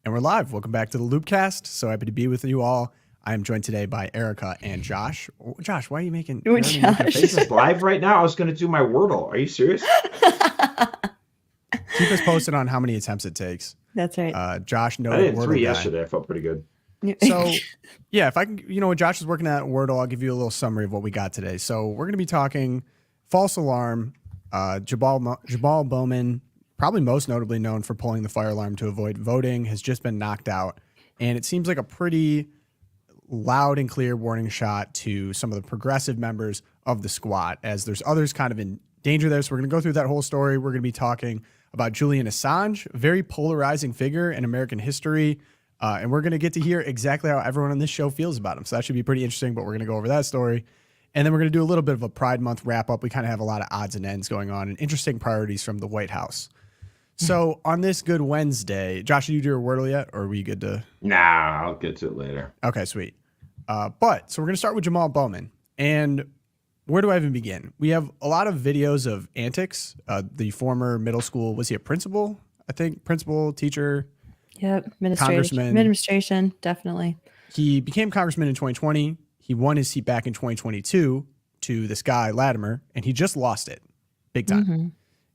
And we're live. Welcome back to the Loopcast. So happy to be with you all. I am joined today by Erica and Josh. Josh, why are you making, faces live right now? I was going to do my Wordle. Are you serious? Keep us posted on how many attempts it takes. That's right. Josh, no, I did Wordle 3 guy. yesterday. I felt pretty good. So, yeah, if I can, when Josh is working at Wordle, I'll give you a little summary of what we got today. So we're going to be talking false alarm, Jamaal Bowman, probably most notably known for pulling the fire alarm to avoid voting, has just been knocked out. And it seems like a pretty loud and clear warning shot to some of the progressive members of the squad, as there's others kind of in danger there. So we're going to go through that whole story. We're going to be talking about Julian Assange, a very polarizing figure in American history. And we're going to get to hear exactly how everyone on this show feels about him. So that should be pretty interesting, but we're going to go over that story. And then we're going to do a little bit of a Pride Month wrap up. We kind of have a lot of odds and ends going on and interesting priorities from the White House. So on this good Wednesday, Josh, did you do your Wordle yet, or are we good to? Nah, I'll get to it later. Okay, sweet. So we're going to start with Jamaal Bowman. And where do I even begin? We have a lot of videos of antics. The former middle school, was he a principal? I think principal, teacher. Yep, congressman. Administration, definitely. He became congressman in 2020. He won his seat back in 2022 to this guy, Latimer, and he just lost it big time. Mm-hmm.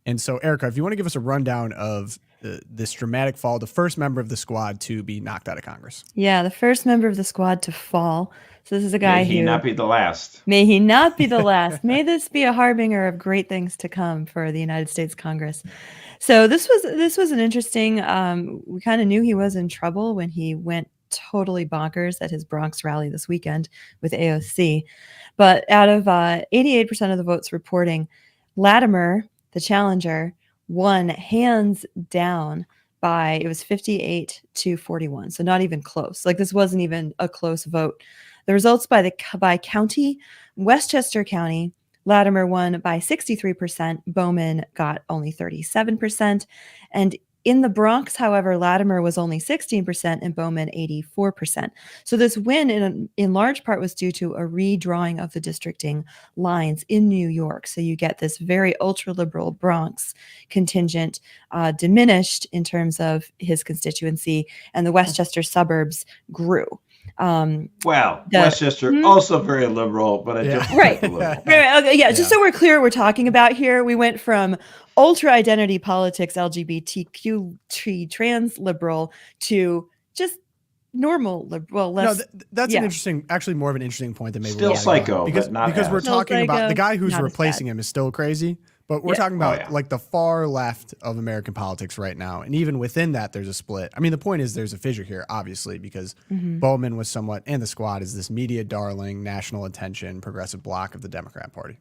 And so, Erica, if you want to give us a rundown of this dramatic fall, the first member of the squad to be knocked out of Congress. Yeah, the first member of the squad to fall. So this is a guy May he not be the last. May he not be the last. May this be a harbinger of great things to come for the United States Congress. So this was an interesting. We kind of knew he was in trouble when he went totally bonkers at his Bronx rally this weekend with AOC. But out of 88% of the votes reporting, Latimer, the challenger, won hands down by, it was 58-41. So not even close. Like this wasn't even a close vote. The results by county, Westchester County, Latimer won by 63%. Bowman got only 37%. And in the Bronx, however, Latimer was only 16% and Bowman 84%. So this win in large part was due to a redrawing of the districting lines in New York. So you get this very ultra-liberal Bronx contingent diminished in terms of his constituency, and the Westchester suburbs grew. Westchester also very liberal, but a different right. liberal. Okay, yeah, just so we're clear what we're talking about here, we went from ultra identity politics, LGBTQ trans liberal, to just normal liberal. Less, that's an interesting, actually more of an interesting point than maybe still psycho, because we're talking about the guy who's replacing him is still crazy. But we're talking about like the far left of American politics right now. And even within that, there's a split. I mean, the point is there's a fissure here, obviously, because Bowman was somewhat, and the squad is this media darling, national attention, progressive bloc of the Democrat Party.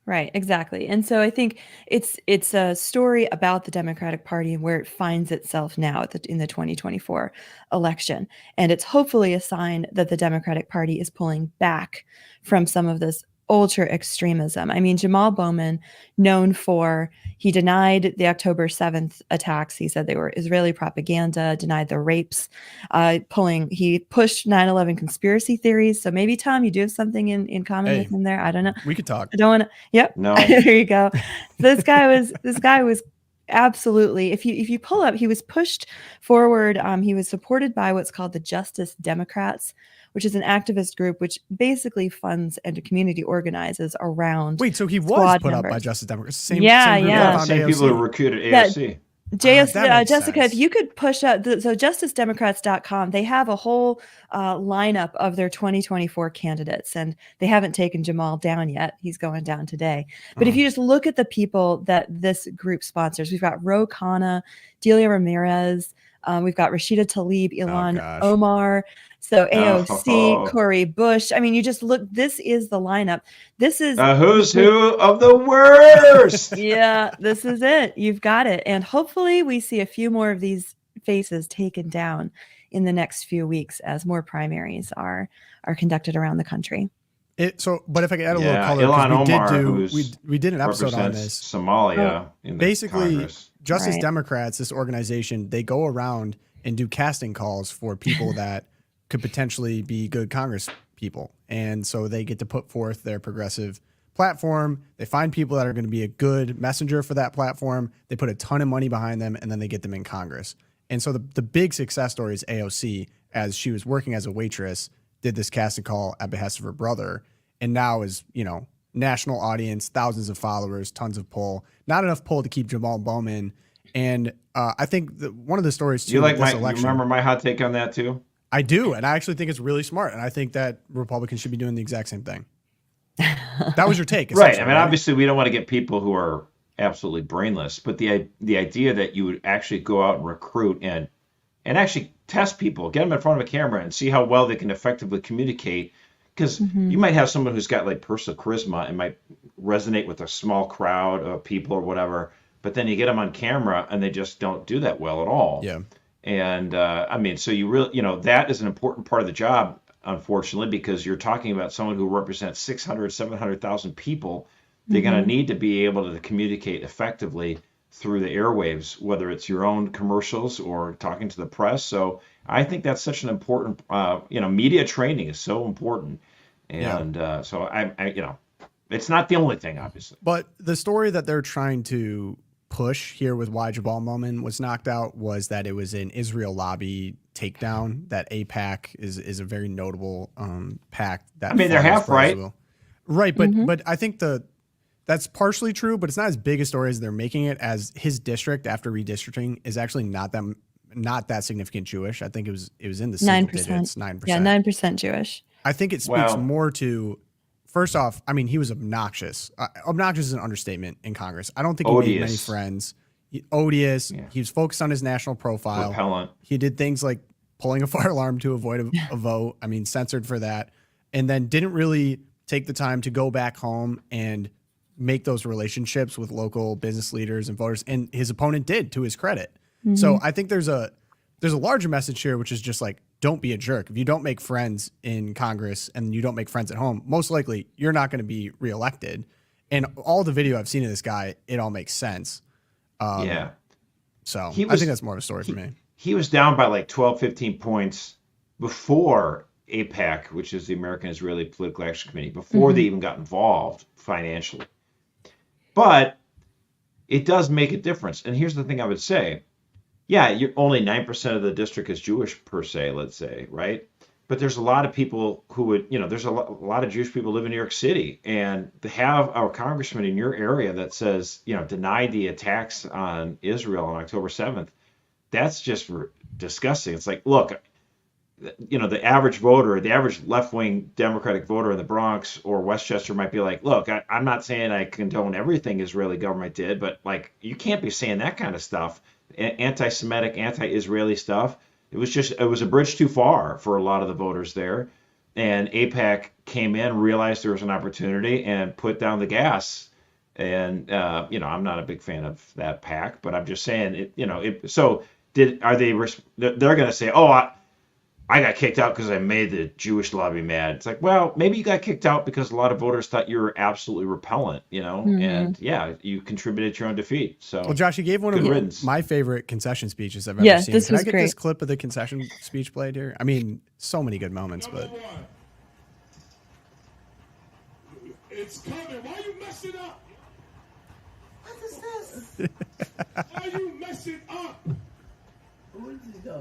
Right, exactly. And so I think it's a story about the Democratic Party and where it finds itself now in the 2024 election. And it's hopefully a sign that the Democratic Party is pulling back from some of this ultra extremism. I mean, Jamaal Bowman, known for, he denied the October 7th attacks. He said they were Israeli propaganda, denied the rapes, he pushed 9/11 conspiracy theories. So maybe, Tom, you do have something in common with him there. I don't know. We could talk. I don't want to. Yep. No. There you go. This guy was absolutely, if you pull up, he was pushed forward. He was supported by what's called the Justice Democrats, which is an activist group which basically funds and community organizes around. Wait, so he was put up by Justice Democrats? Same group same people who recruited AOC. Jessica, if you could push up, so justicedemocrats.com, they have a whole lineup of their 2024 candidates, and they haven't taken Jamaal down yet. He's going down today. But if you just look at the people that this group sponsors, we've got Ro Khanna, Delia Ramirez, we've got Rashida Tlaib, Ilhan Omar, so AOC, Cori Bush. I mean, you just look, this is the lineup. This is who's who of the worst. Yeah, this is it. You've got it. And hopefully we see a few more of these faces taken down in the next few weeks as more primaries are conducted around the country. But if I could add a little color, we did an episode on this. Somalia. Basically, Justice Democrats, this organization, they go around and do casting calls for people that could potentially be good Congress people. And so they get to put forth their progressive platform. They find people that are going to be a good messenger for that platform. They put a ton of money behind them, and then they get them in Congress. And so the big success story is AOC, as she was working as a waitress, did this casting call at behest of her brother, and now is, national audience, thousands of followers, tons of pull. Not enough pull to keep Jamaal Bowman. And I think one of the stories too. You with this you election, remember my hot take on that too? I do, and I actually think it's really smart, and I think that Republicans should be doing the exact same thing. That was your take, right? I mean, obviously, we don't want to get people who are absolutely brainless, but the idea that you would actually go out and recruit and actually test people, get them in front of a camera, and see how well they can effectively communicate. Because you might have someone who's got like personal charisma and might resonate with a small crowd of people or whatever, but then you get them on camera and they just don't do that well at all. Yeah. And I mean, so you really, that is an important part of the job, unfortunately, because you're talking about someone who represents 600, 700,000 people. They're going to need to be able to communicate effectively through the airwaves, whether it's your own commercials or talking to the press. So I think that's such an important, media training is so important. And so it's not the only thing, obviously. But the story that they're trying to push here with why Jamaal Bowman was knocked out was that it was an Israel lobby takedown. That AIPAC is a very notable PAC. That they're half right. Right, but I think that's partially true, but it's not as big a story as they're making it, as his district after redistricting is actually not that significant Jewish. I think it was in the single digits, 9%. Yeah, 9% Jewish. I think it speaks more to, first off, I mean, he was obnoxious. Obnoxious is an understatement in Congress. I don't think he made many friends. Odious. Yeah. He was focused on his national profile. Repellent. He did things like pulling a fire alarm to avoid a vote. I mean, censored for that. And then didn't really take the time to go back home and make those relationships with local business leaders and voters. And his opponent did, to his credit. Mm-hmm. So I think there's a larger message here, which is just like, don't be a jerk. If you don't make friends in Congress and you don't make friends at home, most likely you're not going to be reelected. And all the video I've seen of this guy, it all makes sense. So I think that's more of a story for me. He was down by like 12, 15 points before AIPAC, which is the American Israeli Political Action Committee, before they even got involved financially. But it does make a difference. And here's the thing I would say. Yeah, you're only 9% of the district is Jewish per se, let's say, right? But there's a lot of people who would, there's a lot of Jewish people live in New York City, and to have our congressman in your area that says, deny the attacks on Israel on October 7th, that's just disgusting. It's like, look, the average voter, the average left-wing Democratic voter in the Bronx or Westchester might be like, look, I'm not saying I condone everything Israeli government did, but like, you can't be saying that kind of stuff. Anti-Semitic, anti-Israeli stuff. It was a bridge too far for a lot of the voters there. And AIPAC came in, realized there was an opportunity, and put down the gas. And I'm not a big fan of that PAC, but I'm just saying they're going to say, oh, I got kicked out because I made the Jewish lobby mad. It's like, well, maybe you got kicked out because a lot of voters thought you were absolutely repellent, and you contributed to your own defeat. So, well, Josh, you gave one of my favorite concession speeches I've ever seen. Can I get this clip of the concession speech played here? I mean, so many good moments, but. It's coming. Why you messing up? What is this? Why you messing up?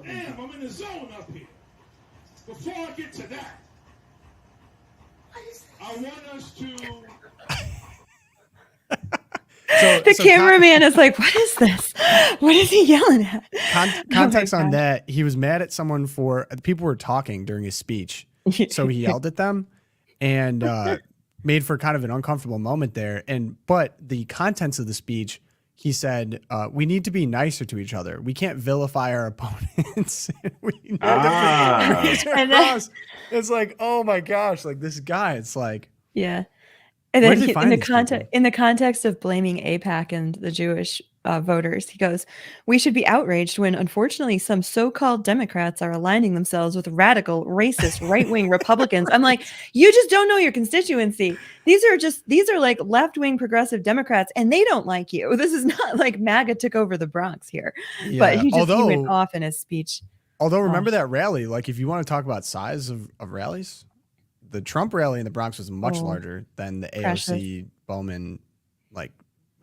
Damn, I'm in the zone up here. Before I get to that, I want us to... The cameraman is like, what is this? What is he yelling at? Context on that, he was mad at someone people were talking during his speech, so he yelled at them and made for kind of an uncomfortable moment there. But the contents of the speech, he said, we need to be nicer to each other. We can't vilify our opponents. It's like, oh my gosh, like this guy, it's like. Yeah. And then in the context of blaming AIPAC and the Jewish voters, he goes, we should be outraged when, unfortunately, some so-called Democrats are aligning themselves with radical, racist, right-wing Republicans. I'm like, you just don't know your constituency. These are like left-wing progressive Democrats, and they don't like you. This is not like MAGA took over the Bronx here. Yeah. But he went off in his speech. Although, remember that rally, like if you want to talk about size of rallies, the Trump rally in the Bronx was much larger than the AOC Bowman. Like,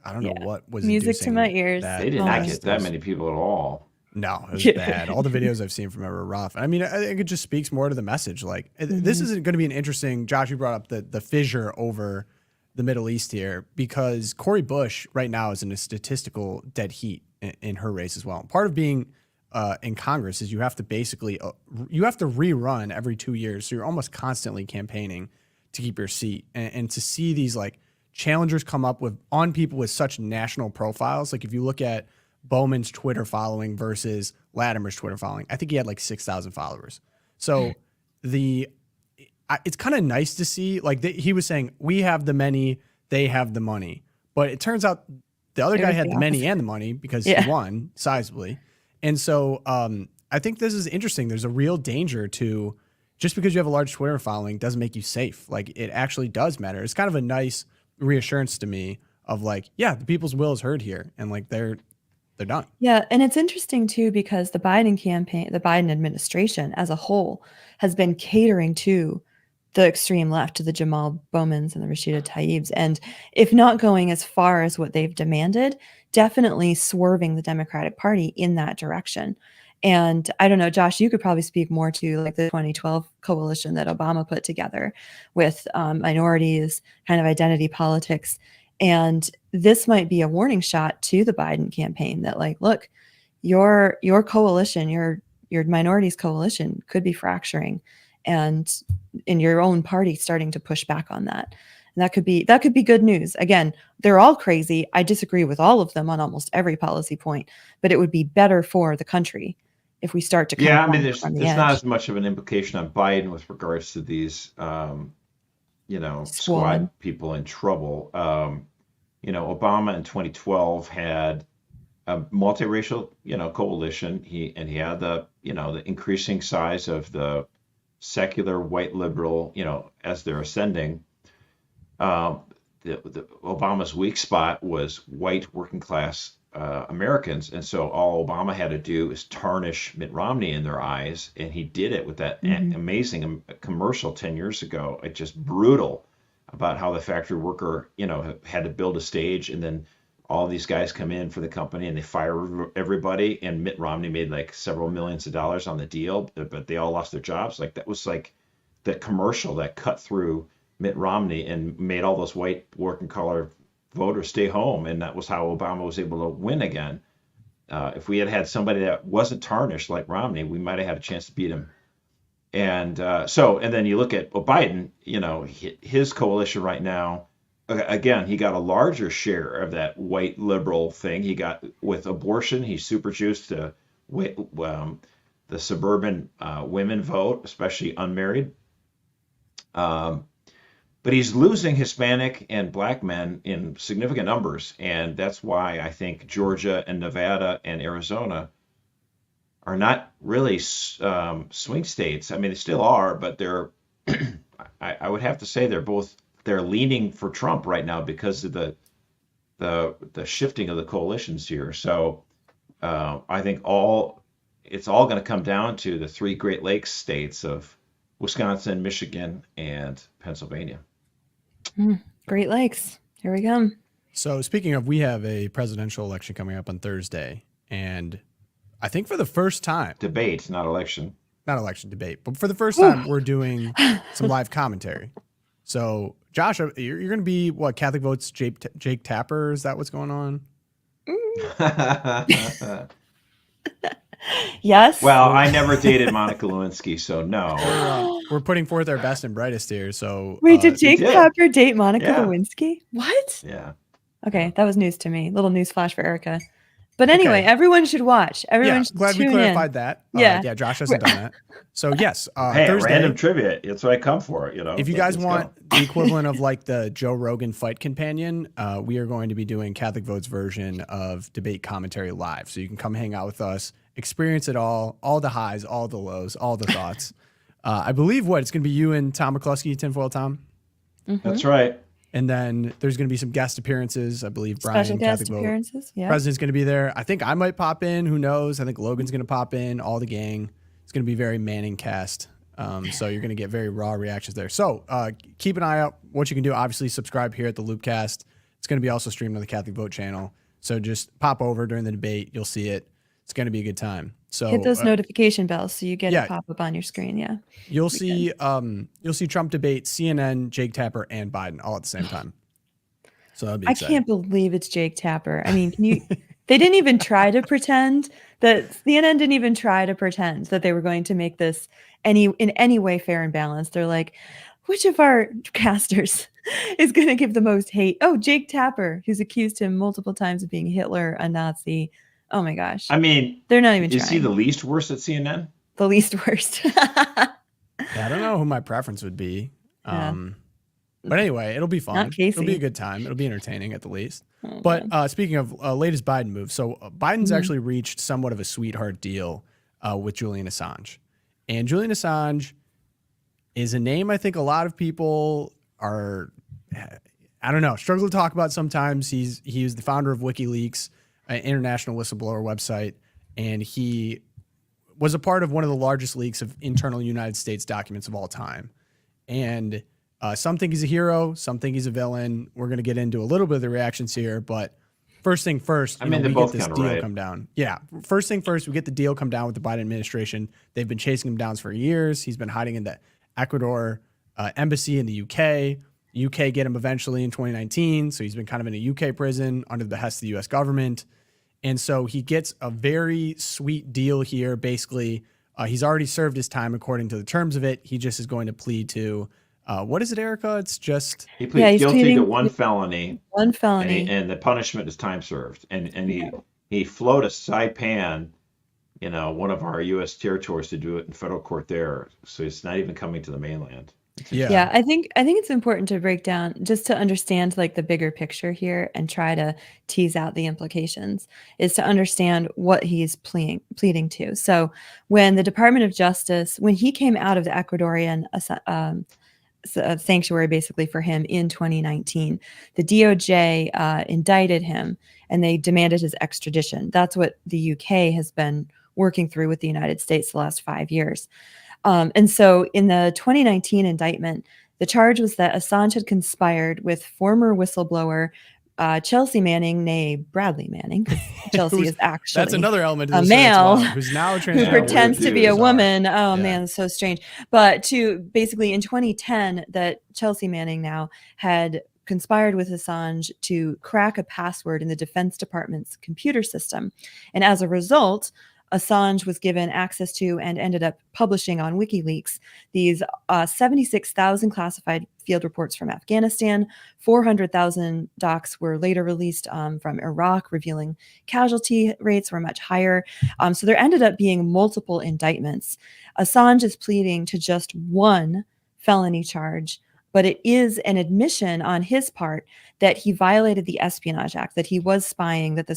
I don't know what was music to my ears. They did not get that many people at all. No, it was bad. All the videos I've seen from it were rough. I mean, I think it just speaks more to the message. Like, this isn't going to be an interesting. Josh, you brought up the fissure over the Middle East here, because Cori Bush right now is in a statistical dead heat in her race as well. Part of being in Congress is you have to basically you have to rerun every 2 years, so you're almost constantly campaigning to keep your seat. And to see these like challengers come up with on people with such national profiles, like if you look at Bowman's Twitter following versus Latimer's Twitter following, I think he had like 6,000 followers. So it's kind of nice to see, like he was saying, we have the many, they have the money. But it turns out the other guy had the many and the money because he won sizably. And so I think this is interesting. There's a real danger to just because you have a large Twitter following doesn't make you safe. Like it actually does matter. It's kind of a nice reassurance to me of like, yeah, the people's will is heard here. And like they're done. Yeah, and it's interesting too because the Biden campaign, the Biden administration as a whole has been catering to the extreme left, to the Jamaal Bowmans and the Rashida Tlaibs, and if not going as far as what they've demanded, definitely swerving the Democratic Party in that direction. And I don't know, Josh, you could probably speak more to like the 2012 coalition that Obama put together with minorities, kind of identity politics. And this might be a warning shot to the Biden campaign that like, look, your coalition, your minorities coalition could be fracturing, and in your own party starting to push back on that. And that could be good news. Again, they're all crazy. I disagree with all of them on almost every policy point, but it would be better for the country if we start to come I mean, there's on the not edge. as much of an implication on Biden with regards to these squad people in trouble. Obama in 2012 had a multiracial, coalition. He had the increasing size of the secular white liberal, as they're ascending. The Obama's weak spot was white working class Americans, and so all Obama had to do is tarnish Mitt Romney in their eyes, and he did it with that amazing commercial 10 years ago. It's just brutal about how the factory worker, had to build a stage, and then all these guys come in for the company and they fire everybody, and Mitt Romney made like several millions of dollars on the deal, but they all lost their jobs. Like that was like the commercial that cut through Mitt Romney and made all those white working collar voters stay home, and that was how Obama was able to win again. If we had somebody that wasn't tarnished like Romney, we might have had a chance to beat him. And then you look at Biden, his coalition right now, again, he got a larger share of that white liberal thing. He got with abortion, he's super juiced to the suburban women vote, especially unmarried. But he's losing Hispanic and black men in significant numbers. And that's why I think Georgia and Nevada and Arizona are not really swing states. I mean, they still are, but they're, I would have to say they're leaning for Trump right now because of the shifting of the coalitions here. So I think it's all going to come down to the three Great Lakes states of Wisconsin, Michigan, and Pennsylvania. Great Lakes. Here we come. So speaking of, we have a presidential election coming up on Thursday, and I think for the first time, Debate, not election. Not election, debate, but for the first time, we're doing some live commentary. So Josh, you're going to be what, Catholic Votes Jake Tapper? Is that what's going on? Yes. Well, I never dated Monica Lewinsky, so no. We're putting forth our best and brightest here. So Wait, did Jake did. Tapper date Monica Yeah. Lewinsky? What? Yeah. Okay, that was news to me. Little news flash for Erica. But anyway, everyone should watch. Everyone should glad we tune clarified in. that. Yeah. Josh hasn't done that. So yes, Hey, Thursday. random trivia. That's what I come for, If you guys want the equivalent of like the Joe Rogan Fight Companion, we are going to be doing Catholic Votes version of debate commentary live. So you can come hang out with us, experience it all the highs, all the lows, all the thoughts. I believe it's going to be you and Tom McCluskey, Tinfoil Tom. That's right. And then there's going to be some guest appearances. I believe Brian, Special guest Catholic Vote appearances. Yeah. President's going to be there. I think I might pop in. Who knows? I think Logan's going to pop in. All the gang. It's going to be very Manning cast. So you're going to get very raw reactions there. So keep an eye out. What you can do, obviously, subscribe here at the Loopcast. It's going to be also streamed on the Catholic Vote channel. So just pop over during the debate. You'll see it. It's going to be a good time. So Hit those notification bells so you get yeah. a pop up on your screen. Yeah. you'll see Trump debate CNN, Jake Tapper, and Biden all at the same time. So that'll be I exciting. can't believe it's Jake Tapper. I mean, they didn't even try to pretend that CNN didn't even try to pretend that they were going to make this in any way fair and balanced. They're like, which of our casters is going to give the most hate? Oh, Jake Tapper, who's accused him multiple times of being Hitler, a Nazi. Oh my gosh. I mean, they're not even is trying. he the least worst at CNN? The least worst. Yeah, I don't know who my preference would be. Yeah. But anyway, it'll be fun. Not Casey. It'll be a good time. It'll be entertaining at the least. Oh, But speaking of latest Biden move, so Biden's Mhm. actually reached somewhat of a sweetheart deal with Julian Assange. And Julian Assange is a name I think a lot of people are, I don't know, struggle to talk about sometimes. He was the founder of WikiLeaks, an international whistleblower website, and he was a part of one of the largest leaks of internal United States documents of all time. And some think he's a hero, some think he's a villain. We're going to get into a little bit of the reactions here, but first thing first, I mean, they we both get this kinda deal right. come down. Yeah, first thing first, we get the deal come down with the Biden administration. They've been chasing him down for years. He's been hiding in the Ecuador embassy in the UK. UK get him eventually in 2019, so he's been kind of in a UK prison under the behest of the US government. And so he gets a very sweet deal here. Basically, he's already served his time according to the terms of it. He just is going to plead to, what is it, Erica? It's just... He pleads he's guilty to pleading one felony, One felony. and the punishment is time served. And he float a Saipan, one of our U.S. territories, to do it in federal court there. So it's not even coming to the mainland. Yeah, I think it's important to break down just to understand like the bigger picture here and try to tease out the implications is to understand what he's pleading to. So when the Department of Justice, when he came out of the Ecuadorian sanctuary basically for him in 2019, the DOJ indicted him and they demanded his extradition. That's what the UK has been working through with the United States the last 5 years. And so in the 2019 indictment, the charge was that Assange had conspired with former whistleblower Chelsea Manning, nay Bradley Manning, because Chelsea is actually that's another element of a this male as well, who's now who transgender. pretends to be a bizarre. woman. Oh Yeah. man, so strange. But to basically in 2010, that Chelsea Manning now had conspired with Assange to crack a password in the Defense Department's computer system. And as a result, Assange was given access to and ended up publishing on WikiLeaks these 76,000 classified field reports from Afghanistan. 400,000 docs were later released from Iraq, revealing casualty rates were much higher. So there ended up being multiple indictments. Assange is pleading to just one felony charge, but it is an admission on his part that he violated the Espionage Act, that he was spying, that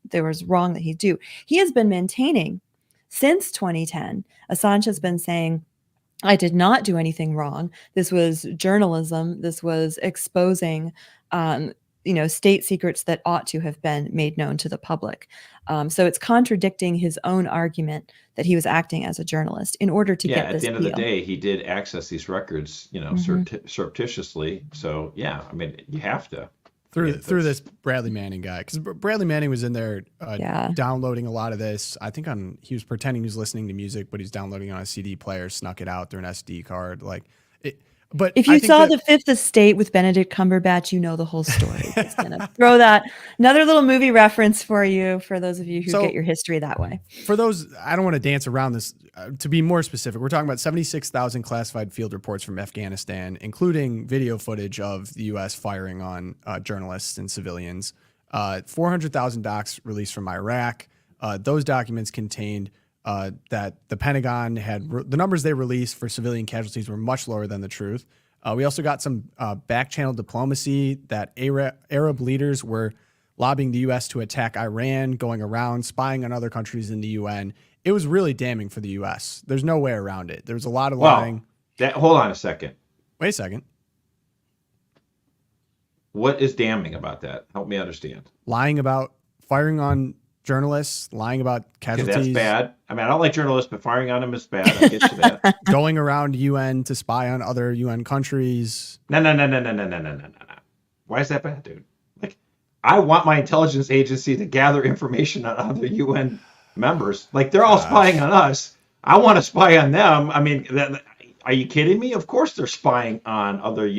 there was wrong that he do. He has been maintaining since 2010. Assange has been saying, I did not do anything wrong. This was journalism. This was exposing, state secrets that ought to have been made known to the public. So it's contradicting his own argument that he was acting as a journalist in order to get this at the end of the deal. day, he did access these records, surreptitiously. So yeah, I mean, you have to through this Bradley Manning guy, because Bradley Manning was in there downloading a lot of this. I think he was pretending he was listening to music, but he's downloading on a CD player, snuck it out through an SD card, But if you saw The Fifth Estate with Benedict Cumberbatch, you know the whole story. Just gonna throw that another little movie reference for you, for those of you who get your history that way. For those, I don't want to dance around this. To be more specific, we're talking about 76,000 classified field reports from Afghanistan, including video footage of the U.S. firing on journalists and civilians. 400,000 docs released from Iraq. Those documents contained that the Pentagon had the numbers they released for civilian casualties were much lower than the truth. We also got some back channel diplomacy that Arab leaders were lobbying the U.S. to attack Iran, going around spying on other countries in the UN. It was really damning for the U.S. There's no way around it. There was a lot of lying. Hold on a second. Wait a second. What is damning about that? Help me understand. Lying about firing on journalists, lying about casualties. That's bad. I mean, I don't like journalists, but firing on them is bad. I get you that. Going around UN to spy on other UN countries. No. Why is that bad, dude? I want my intelligence agency to gather information on other UN members. Like they're all spying on us. I want to spy on them. I mean, are you kidding me? Of course they're spying on other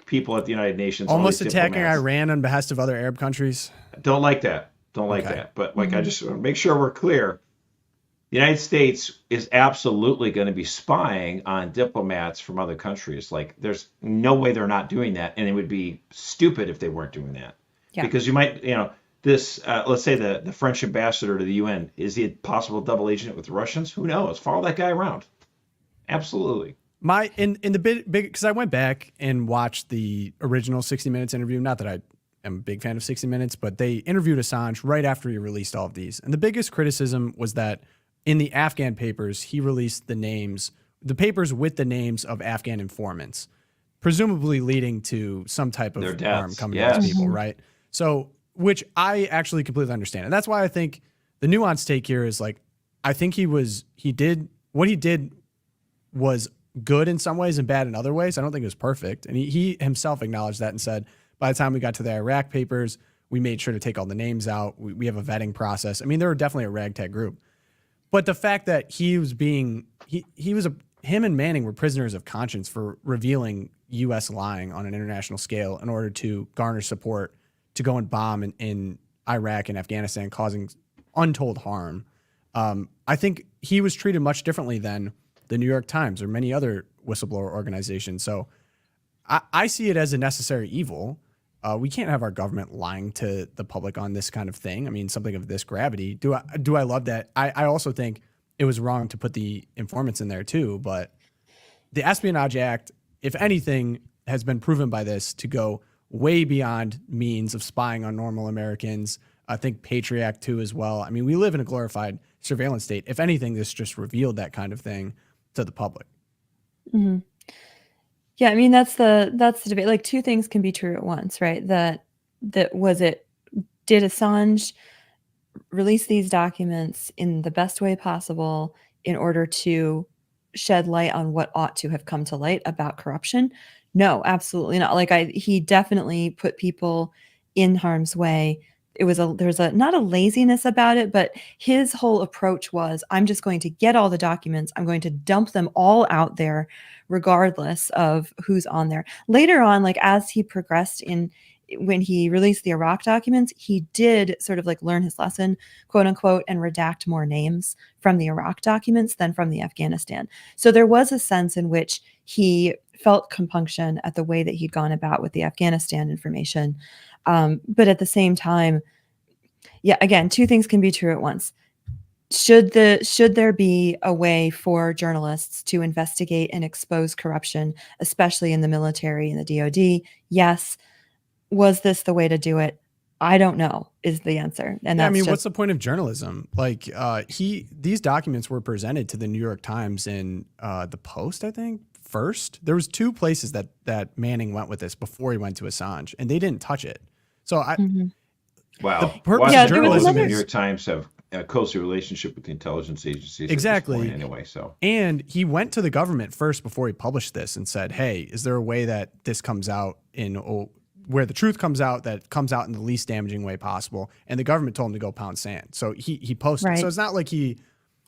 people at the United Nations. Almost all these attacking diplomats. Iran on behest of other Arab countries. Don't like that. Don't like Okay. that. But like, I just want to make sure we're clear. The United States is absolutely going to be spying on diplomats from other countries. Like, there's no way they're not doing that, and it would be stupid if they weren't doing that. Yeah. Because you might, this, let's say the French ambassador to the UN, is he a possible double agent with the Russians? Who knows? Follow that guy around. Absolutely. In the big because I went back and watched the original 60 Minutes interview. Not that I am a big fan of 60 Minutes, but they interviewed Assange right after he released all of these. And the biggest criticism was that in the Afghan papers, he released the papers with the names of Afghan informants, presumably leading to some type of harm coming to these people, right? So, which I actually completely understand. And that's why I think the nuanced take here is like, I think what he did was good in some ways and bad in other ways. I don't think it was perfect. And he himself acknowledged that and said, by the time we got to the Iraq papers, we made sure to take all the names out. We have a vetting process. I mean, they were definitely a ragtag group. But the fact that him and Manning were prisoners of conscience for revealing U.S. lying on an international scale in order to garner support to go and bomb in Iraq and Afghanistan, causing untold harm. I think he was treated much differently than the New York Times or many other whistleblower organizations. So I see it as a necessary evil. We can't have our government lying to the public on this kind of thing. I mean, something of this gravity. Do I love that? I also think it was wrong to put the informants in there too. But the Espionage Act, if anything, has been proven by this to go way beyond means of spying on normal Americans. I think Patriot Act too as well. I mean, we live in a glorified surveillance state. If anything, this just revealed that kind of thing to the public. Mm-hmm. Yeah, I mean that's the debate. Like two things can be true at once, right? Did Assange release these documents in the best way possible in order to shed light on what ought to have come to light about corruption? No, absolutely not. Like he definitely put people in harm's way. There's not a laziness about it, but his whole approach was, I'm just going to get all the documents. I'm going to dump them all out there, regardless of who's on there. Later on, like as he progressed when he released the Iraq documents, he did sort of like learn his lesson, quote unquote, and redact more names from the Iraq documents than from the Afghanistan. So there was a sense in which he felt compunction at the way that he'd gone about with the Afghanistan information. But at the same time, yeah, again, two things can be true at once. Should there be a way for journalists to investigate and expose corruption, especially in the military and the DoD? Yes. Was this the way to do it? I don't know is the answer. And yeah, I mean, what's the point of journalism? Like these documents were presented to the New York Times in the Post, I think. First, there was two places that Manning went with this before he went to Assange, and they didn't touch it. So Wow. The purpose of of journalism the is New York Times have a closer relationship with the intelligence agencies. Exactly. At this point anyway, so. And he went to the government first before he published this and said, "Hey, is there a way that this comes out where the truth comes out, that comes out in the least damaging way possible?" And the government told him to go pound sand. So he posted. Right. So it's not like he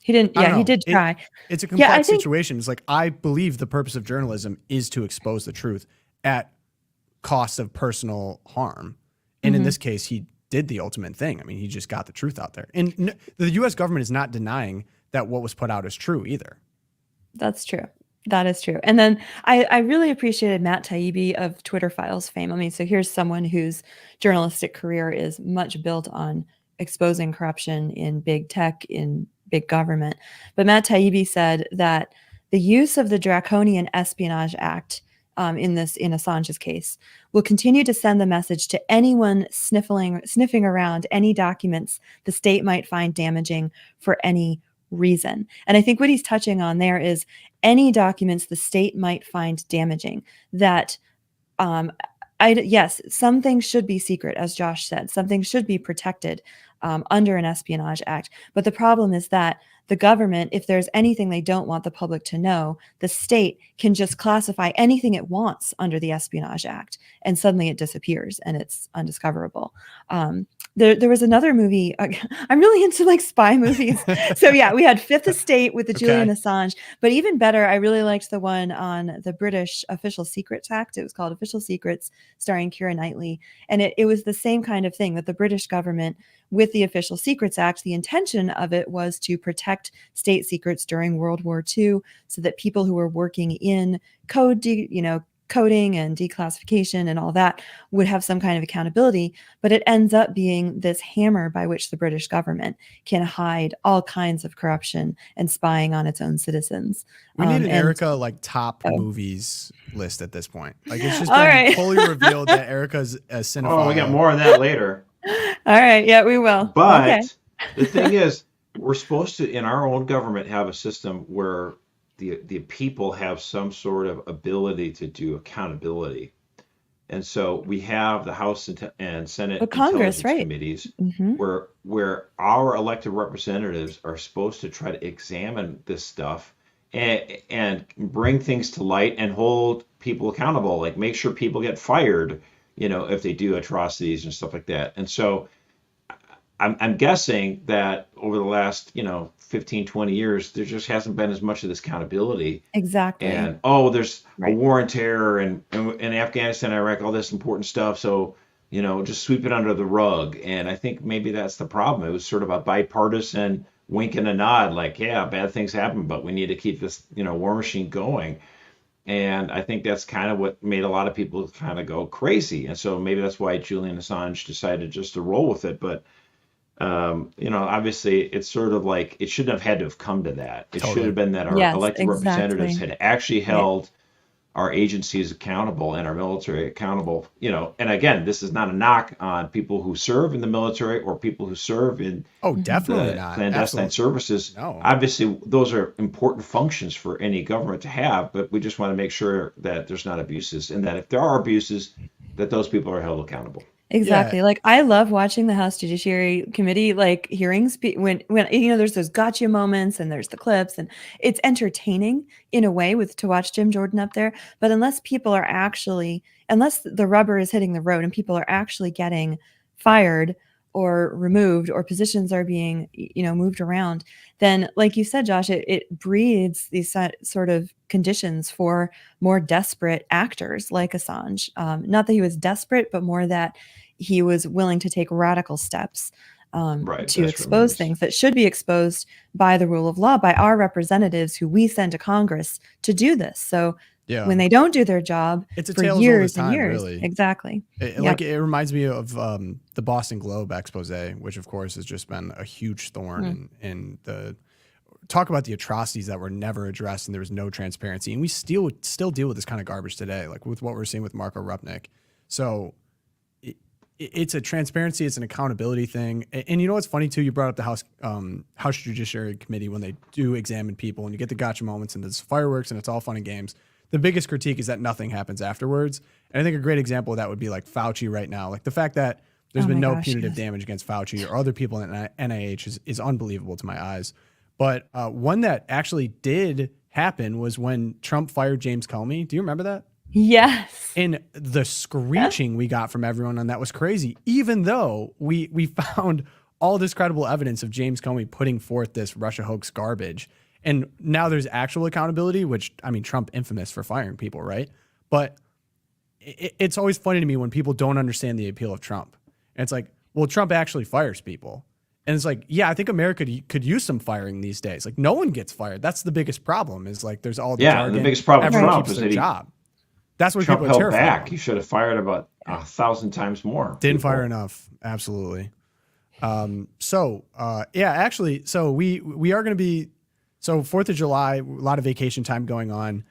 didn't. Yeah, he did try. It's a complex situation. It's like, I believe the purpose of journalism is to expose the truth at cost of personal harm. And in this case, he did the ultimate thing. I mean, he just got the truth out there. And the U.S. government is not denying that what was put out is true either. That's true. That is true. And then I really appreciated Matt Taibbi of Twitter Files fame. I mean, so here's someone whose journalistic career is much built on exposing corruption in big tech, in big government. But Matt Taibbi said that the use of the draconian Espionage Act in Assange's case will continue to send the message to anyone sniffing around any documents the state might find damaging for any reason. And I think what he's touching on there is any documents the state might find damaging that yes, some things should be secret, as Josh said. Some things should be protected under an Espionage Act. But the problem is that the government, if there's anything they don't want the public to know, the state can just classify anything it wants under the Espionage Act, and suddenly it disappears and it's undiscoverable. There was another movie. I'm really into like spy movies. So yeah, we had Fifth Estate with the Julian Assange, but even better, I really liked the one on the British Official Secrets Act. It was called Official Secrets, starring Keira Knightley. And it was the same kind of thing, that the British government, with the Official Secrets Act, the intention of it was to protect state secrets during World War II, so that people who were working in coding and declassification and all that would have some kind of accountability. But it ends up being this hammer by which the British government can hide all kinds of corruption and spying on its own citizens. We need an and- Erica like top movies list at this point. Like, it's just All been right. fully revealed that Erica's a cinephile. Oh, we got more on that later. All right. Yeah, we will. But Okay. the thing is, we're supposed to, in our own government, have a system where the people have some sort of ability to do accountability. And so we have the House and Senate But Congress, intelligence right. committees Mhm. where our elected representatives are supposed to try to examine this stuff and bring things to light and hold people accountable, like make sure people get fired, if they do atrocities and stuff like that. And so I'm guessing that over the last, 15, 20 years, there just hasn't been as much of this accountability. Exactly. And, there's a war and terror and Afghanistan, Iraq, all this important stuff. So, just sweep it under the rug. And I think maybe that's the problem. It was sort of a bipartisan wink and a nod, like, yeah, bad things happen, but we need to keep this, war machine going. And I think that's kind of what made a lot of people kind of go crazy. And so maybe that's why Julian Assange decided just to roll with it. But obviously it's sort of like it shouldn't have had to have come to that. It should have been that our Yes, elected representatives exactly. had actually held our agencies accountable and our military accountable, and again, this is not a knock on people who serve in the military or people who serve in Definitely the not. clandestine Absolutely. services. No. Obviously, those are important functions for any government to have, but we just want to make sure that there's not abuses, and that if there are abuses, that those people are held accountable. Exactly. Like, I love watching the House Judiciary Committee hearings when there's those gotcha moments and there's the clips, and it's entertaining in a way to watch Jim Jordan up there. But unless the rubber is hitting the road and people are actually getting fired or removed, or positions are being moved around, then, like you said, Josh, it breeds these sort of conditions for more desperate actors like Assange. Not that he was desperate, but more that he was willing to take radical steps to expose things that should be exposed by the rule of law, by our representatives who we send to Congress to do this. So when they don't do their job It's a for tale as old as years time, and years, really. exactly. It reminds me of the Boston Globe expose, which of course has just been a huge thorn in the talk about the atrocities that were never addressed, and there was no transparency. And we still deal with this kind of garbage today, like with what we're seeing with Marco Rupnik. So it's a transparency, it's an accountability thing. And you know what's funny too? You brought up the House Judiciary Committee when they do examine people, and you get the gotcha moments and there's fireworks and it's all fun and games. The biggest critique is that nothing happens afterwards. And I think a great example of that would be like Fauci right now. Like the fact that there's been no punitive damage against Fauci or other people in NIH is unbelievable to my eyes. But one that actually did happen was when Trump fired James Comey. Do you remember that? Yes. And the screeching we got from everyone on that was crazy, even though we found all this credible evidence of James Comey putting forth this Russia hoax garbage. And now there's actual accountability, which, I mean, Trump infamous for firing people, right? But it's always funny to me when people don't understand the appeal of Trump. And it's like, well, Trump actually fires people. And it's like, yeah, I think America could use some firing these days. Like, no one gets fired. That's the biggest problem, is like there's all the jargon. The biggest problem with Everyone Trump keeps is their that job. That's what Trump people are held terrified back. of. He should have fired about 1,000 times more. Didn't fire enough. Absolutely. So we are going to be, 4th of July, a lot of vacation time going on.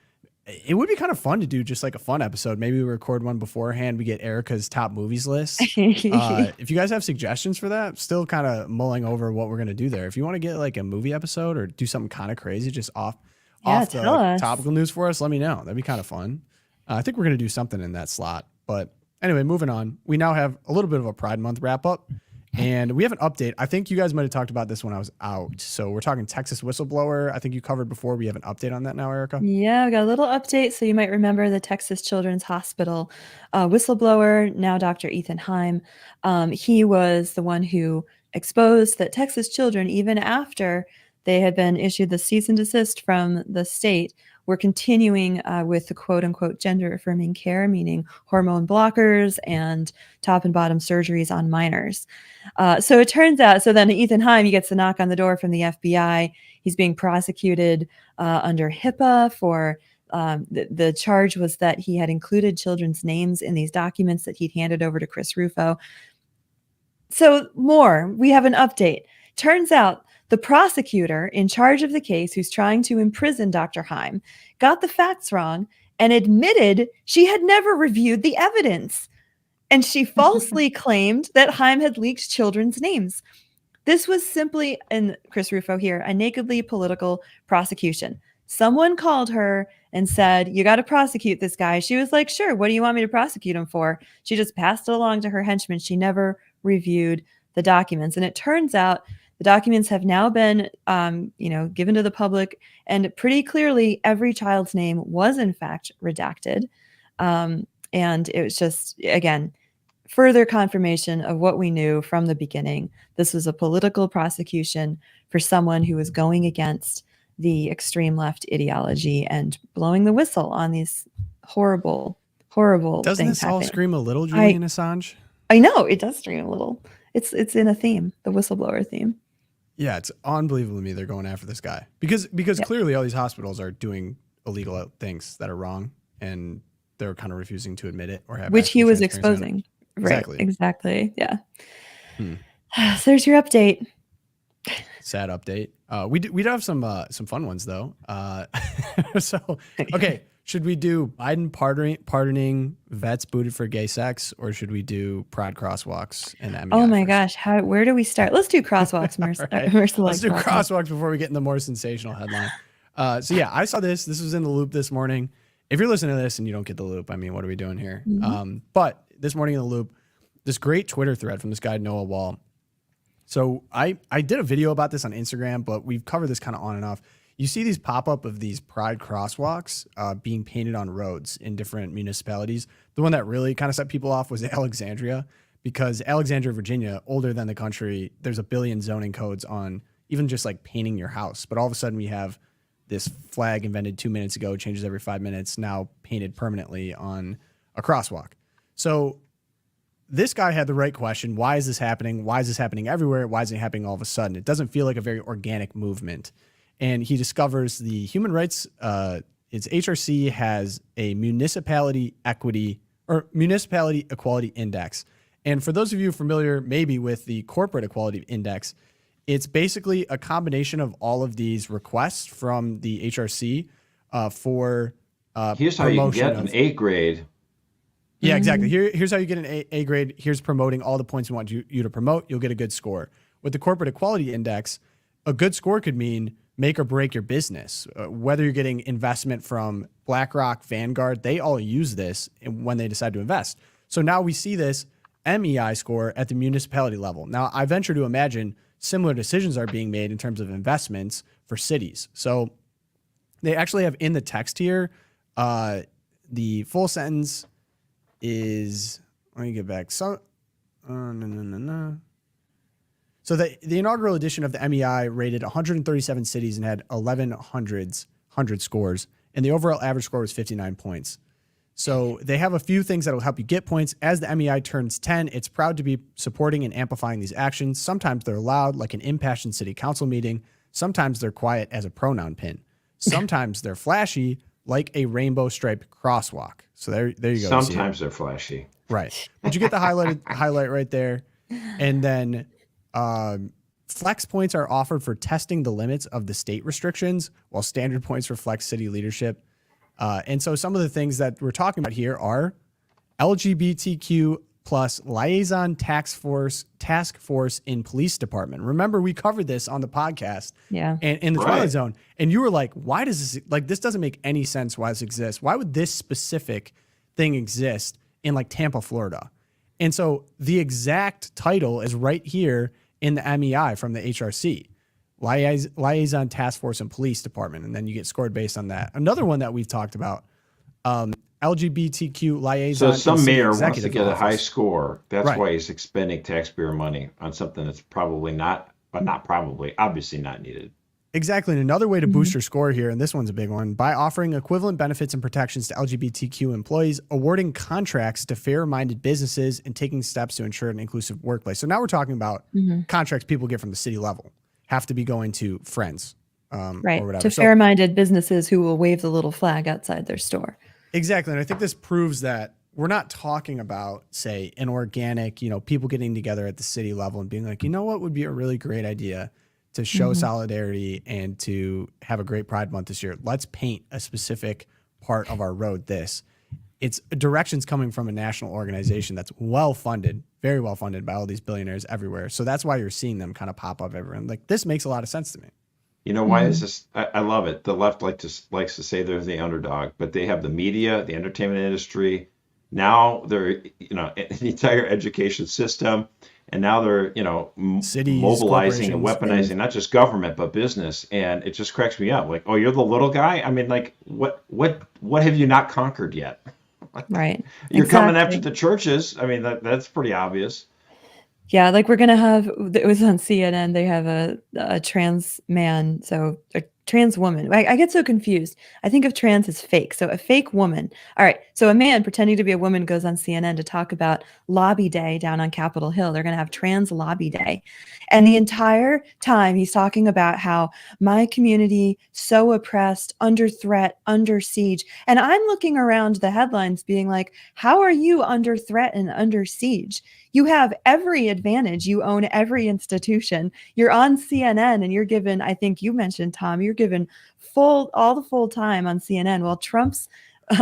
It would be kind of fun to do just like a fun episode. Maybe we record one beforehand. We get Erica's top movies list. If you guys have suggestions for that, still kind of mulling over what we're going to do there. If you want to get like a movie episode or do something kind of crazy, just off the topical news for us, let me know. That'd be kind of fun. I think we're going to do something in that slot. But anyway, moving on. We now have a little bit of a Pride Month wrap up. And we have an update. I think you guys might have talked about this when I was out. So we're talking Texas Whistleblower. I think you covered before. We have an update on that now, Erica. Yeah, we got a little update. So you might remember the Texas Children's Hospital whistleblower, now Dr. Ethan Heim. He was the one who exposed that Texas children, even after they had been issued the cease and desist from the state, were continuing with the quote unquote gender affirming care, meaning hormone blockers and top and bottom surgeries on minors. So it turns out, so then Ethan Heim, he gets the knock on the door from the FBI. He's being prosecuted under HIPAA for the charge was that he had included children's names in these documents that he'd handed over to Chris Rufo. So we have an update. Turns out the prosecutor in charge of the case, who's trying to imprison Dr. Heim, got the facts wrong and admitted she had never reviewed the evidence. And she falsely claimed that Heim had leaked children's names. This was simply, and Chris Rufo here, a nakedly political prosecution. Someone called her and said, you got to prosecute this guy. She was like, sure, what do you want me to prosecute him for? She just passed it along to her henchmen. She never reviewed the documents. And it turns out the documents have now been, given to the public, and pretty clearly every child's name was in fact redacted. And it was just, again, further confirmation of what we knew from the beginning. This was a political prosecution for someone who was going against the extreme left ideology and blowing the whistle on these horrible Doesn't things this all happening. scream a little Julian Assange? I know it does scream a little. It's in a theme, the whistleblower theme. Yeah, it's unbelievable to me they're going after this guy because clearly all these hospitals are doing illegal things that are wrong, and they're kind of refusing to admit it or have Which he actual was transparency on it. exposing. Right. Exactly. Yeah. Hmm. So there's your update. Sad update. We did have some fun ones though. So okay, should we do Biden pardoning vets booted for gay sex, or should we do Pride crosswalks and MEI Oh my first? gosh, where do we start? Let's do crosswalks, Right. Let's do crosswalks before we get in the more sensational headline. So yeah, I saw this. This was in the loop this morning. If you're listening to this and you don't get the loop, I mean, what are we doing here? Mm-hmm. But this morning in the loop, this great Twitter thread from this guy, Noah Wall. So I did a video about this on Instagram, but we've covered this kind of on and off. You see these pop up of these pride crosswalks being painted on roads in different municipalities. The one that really kind of set people off was Alexandria, because Alexandria, Virginia, older than the country, there's a billion zoning codes on even just like painting your house. But all of a sudden we have this flag invented 2 minutes ago, changes every 5 minutes, now painted permanently on a crosswalk. So this guy had the right question. Why is this happening? Why is this happening everywhere? Why is it happening all of a sudden? It doesn't feel like a very organic movement. And he discovers the human rights, its HRC has a municipality equality index. And for those of you familiar maybe with the corporate equality index, it's basically a combination of all of these requests from the HRC for Here's how you can get promotion an A grade. Yeah, exactly. Here's how you get an A grade. Here's promoting all the points we want you to promote. You'll get a good score. With the corporate equality index, a good score could mean make or break your business. Whether you're getting investment from BlackRock, Vanguard, they all use this when they decide to invest. So now we see this MEI score at the municipality level. Now, I venture to imagine similar decisions are being made in terms of investments for cities. So they actually have in the text here, the full sentence is, let me get back. So, So the inaugural edition of the MEI rated 137 cities and had 1,100 scores, and the overall average score was 59 points. So they have a few things that will help you get points. As the MEI turns 10, it's proud to be supporting and amplifying these actions. Sometimes they're loud, like an impassioned city council meeting. Sometimes they're quiet as a pronoun pin. Sometimes they're flashy, like a rainbow striped crosswalk. So there you go. Sometimes they're flashy. Right. But you get the highlight right there. And then flex points are offered for testing the limits of the state restrictions, while standard points reflect city leadership. And so some of the things that we're talking about here are LGBTQ plus liaison task force in police department. Remember, we covered this on the podcast and in the Twilight Zone. And you were like, why does this, like, this doesn't make any sense why this exists. Why would this specific thing exist in like Tampa, Florida? And so the exact title is right here in the MEI from the HRC, Liaison Task Force and Police Department. And then you get scored based on that. Another one that we've talked about, LGBTQ liaison. So some and city mayor wants to executive get a high office. score. That's Right. why he's expending taxpayer money on something that's probably not, but not probably, obviously not needed. Exactly. And another way to boost your score here, and this one's a big one, by offering equivalent benefits and protections to LGBTQ employees, awarding contracts to fair-minded businesses, and taking steps to ensure an inclusive workplace. So now we're talking about contracts people get from the city level have to be going to friends, Right. or whatever. To So- fair-minded businesses who will wave the little flag outside their store. Exactly. And I think this proves that we're not talking about, say, an organic, people getting together at the city level and being like, you know what would be a really great idea to show solidarity and to have a great Pride Month this year. Let's paint a specific part of our road this. It's directions coming from a national organization that's well-funded, very well-funded by all these billionaires everywhere. So that's why you're seeing them kind of pop up everywhere. And like, this makes a lot of sense to me. You know why is this? I love it. The left likes to say they're the underdog, but they have the media, the entertainment industry. Now they're, an entire education system. And now they're, Cities, mobilizing and corporations. weaponizing not just government but business, and it just cracks me up. Like, oh, you're the little guy. I mean, like, what have you not conquered yet? Right. You're coming Exactly. after the churches. I mean, that's pretty obvious. Yeah, like we're gonna have. It was on CNN. They have a trans man, so a trans woman. I get so confused. I think of trans as fake. So a fake woman. All right. So a man pretending to be a woman goes on CNN to talk about Lobby Day down on Capitol Hill. They're gonna have Trans Lobby Day, and the entire time he's talking about how my community so oppressed, under threat, under siege. And I'm looking around the headlines, being like, how are you under threat and under siege? You have every advantage. You own every institution. You're on CNN and you're given, I think you mentioned, Tom, you're given all the full time on CNN. While Trump's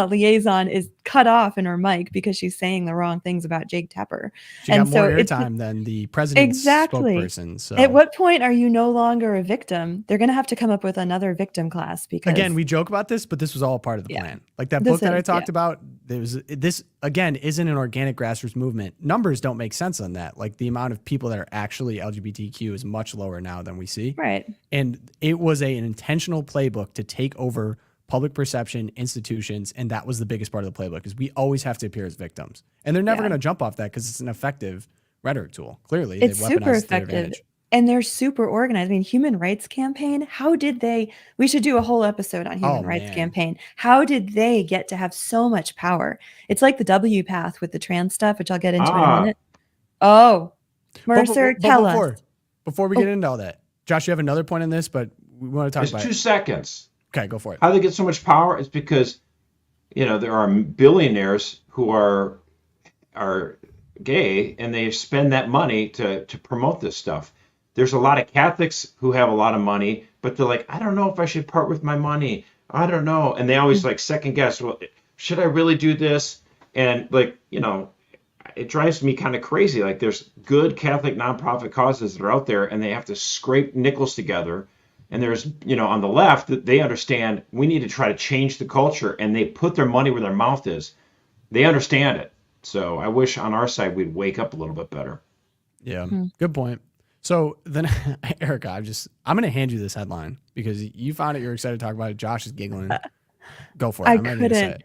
liaison is cut off in her mic because she's saying the wrong things about Jake Tapper. She got more it's airtime than the president's exactly. spokesperson. So At what point are you no longer a victim? They're going to have to come up with another victim class because again, we joke about this, but this was all part of the plan. Like that This book that I is, talked about, this again isn't an organic grassroots movement. Numbers don't make sense on that. Like the amount of people that are actually LGBTQ is much lower now than we see. right. And it was an intentional playbook to take over public perception, institutions, and that was the biggest part of the playbook is we always have to appear as victims. And they're never Yeah. going to jump off that because it's an effective rhetoric tool. Clearly, It's they've super weaponized it to their effective. advantage. And they're super organized. I mean, Human Rights Campaign, we should do a whole episode on Human Rights man. Campaign. How did they get to have so much power? It's like the WPATH with the trans stuff, which I'll get into in a minute. Oh, Mercer, tell us. Before we get into all that, Josh, you have another point on this, but we want to talk It's about 2 it. seconds. Okay, go for it. How they get so much power is because, there are billionaires who are gay and they spend that money to promote this stuff. There's a lot of Catholics who have a lot of money, but they're like, I don't know if I should part with my money. I don't know. And they always like second guess, well, should I really do this? And like, it drives me kind of crazy. Like there's good Catholic nonprofit causes that are out there and they have to scrape nickels together. And there's, on the left, they understand we need to try to change the culture and they put their money where their mouth is. They understand it. So I wish on our side we'd wake up a little bit better. Yeah, good point. So then, Erica, I'm going to hand you this headline because you found it. You're excited to talk about it. Josh is giggling. Go for it. I'm ready to say it.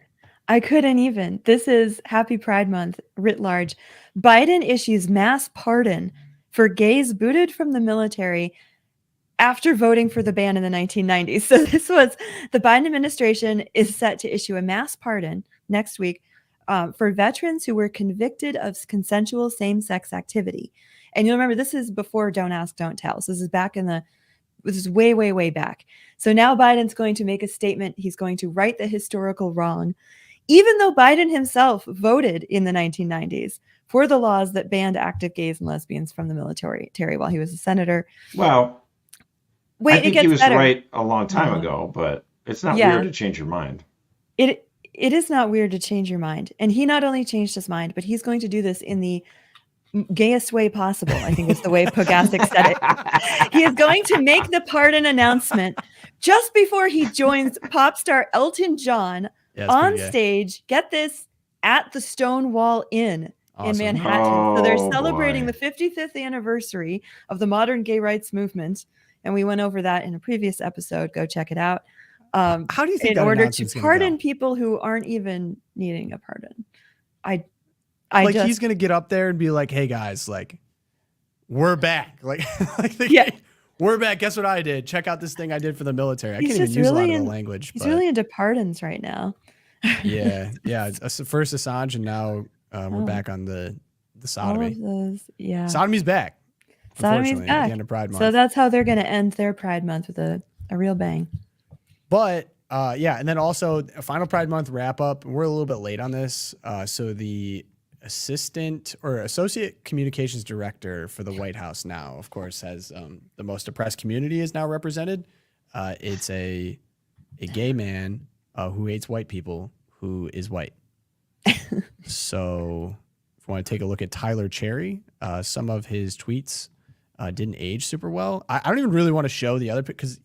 I couldn't even. This is Happy Pride Month writ large. Biden issues mass pardon for gays booted from the military after voting for the ban in the 1990s. So the Biden administration is set to issue a mass pardon next week for veterans who were convicted of consensual same-sex activity. And you'll remember this is before Don't Ask, Don't Tell. So this is way, way, way back. So now Biden's going to make a statement. He's going to right the historical wrong, even though Biden himself voted in the 1990s for the laws that banned active gays and lesbians from the military while he was a senator. Well, Wait, I think he was right a long time ago, but it's not weird to change your mind. It is not weird to change your mind. And he not only changed his mind, but he's going to do this in the gayest way possible. I think is the way Pogastic said it. He is going to make the pardon announcement just before he joins pop star Elton John on stage. Get this, at the Stonewall Inn Awesome. in Manhattan. So they're Oh, celebrating boy. the 55th anniversary of the modern gay rights movement. And we went over that in a previous episode. Go check it out. How do you think in that order to announcement's gonna pardon go? people who aren't even needing a pardon? I Like just he's gonna get up there and be like, "Hey guys, like we're back." Like, Yeah. we're back. Guess what I did? Check out this thing I did for the military. I He's can't even just use a lot really of the in- language. he's But really into pardons right now. yeah. It's first Assange, and now we're Oh. back on the All sodomy. of those, yeah. Sodomy's back. Sodomy's Unfortunately, at back. the end of Pride Month. So that's how they're going to end their Pride Month, with a real bang. But and then also a final Pride Month wrap up. We're a little bit late on this. So the associate communications director for the White House now, of course, has the most oppressed community is now represented. It's a gay man who hates white people who is white. So if you want to take a look at Tyler Cherry, some of his tweets didn't age super well. I don't even really want to show the other because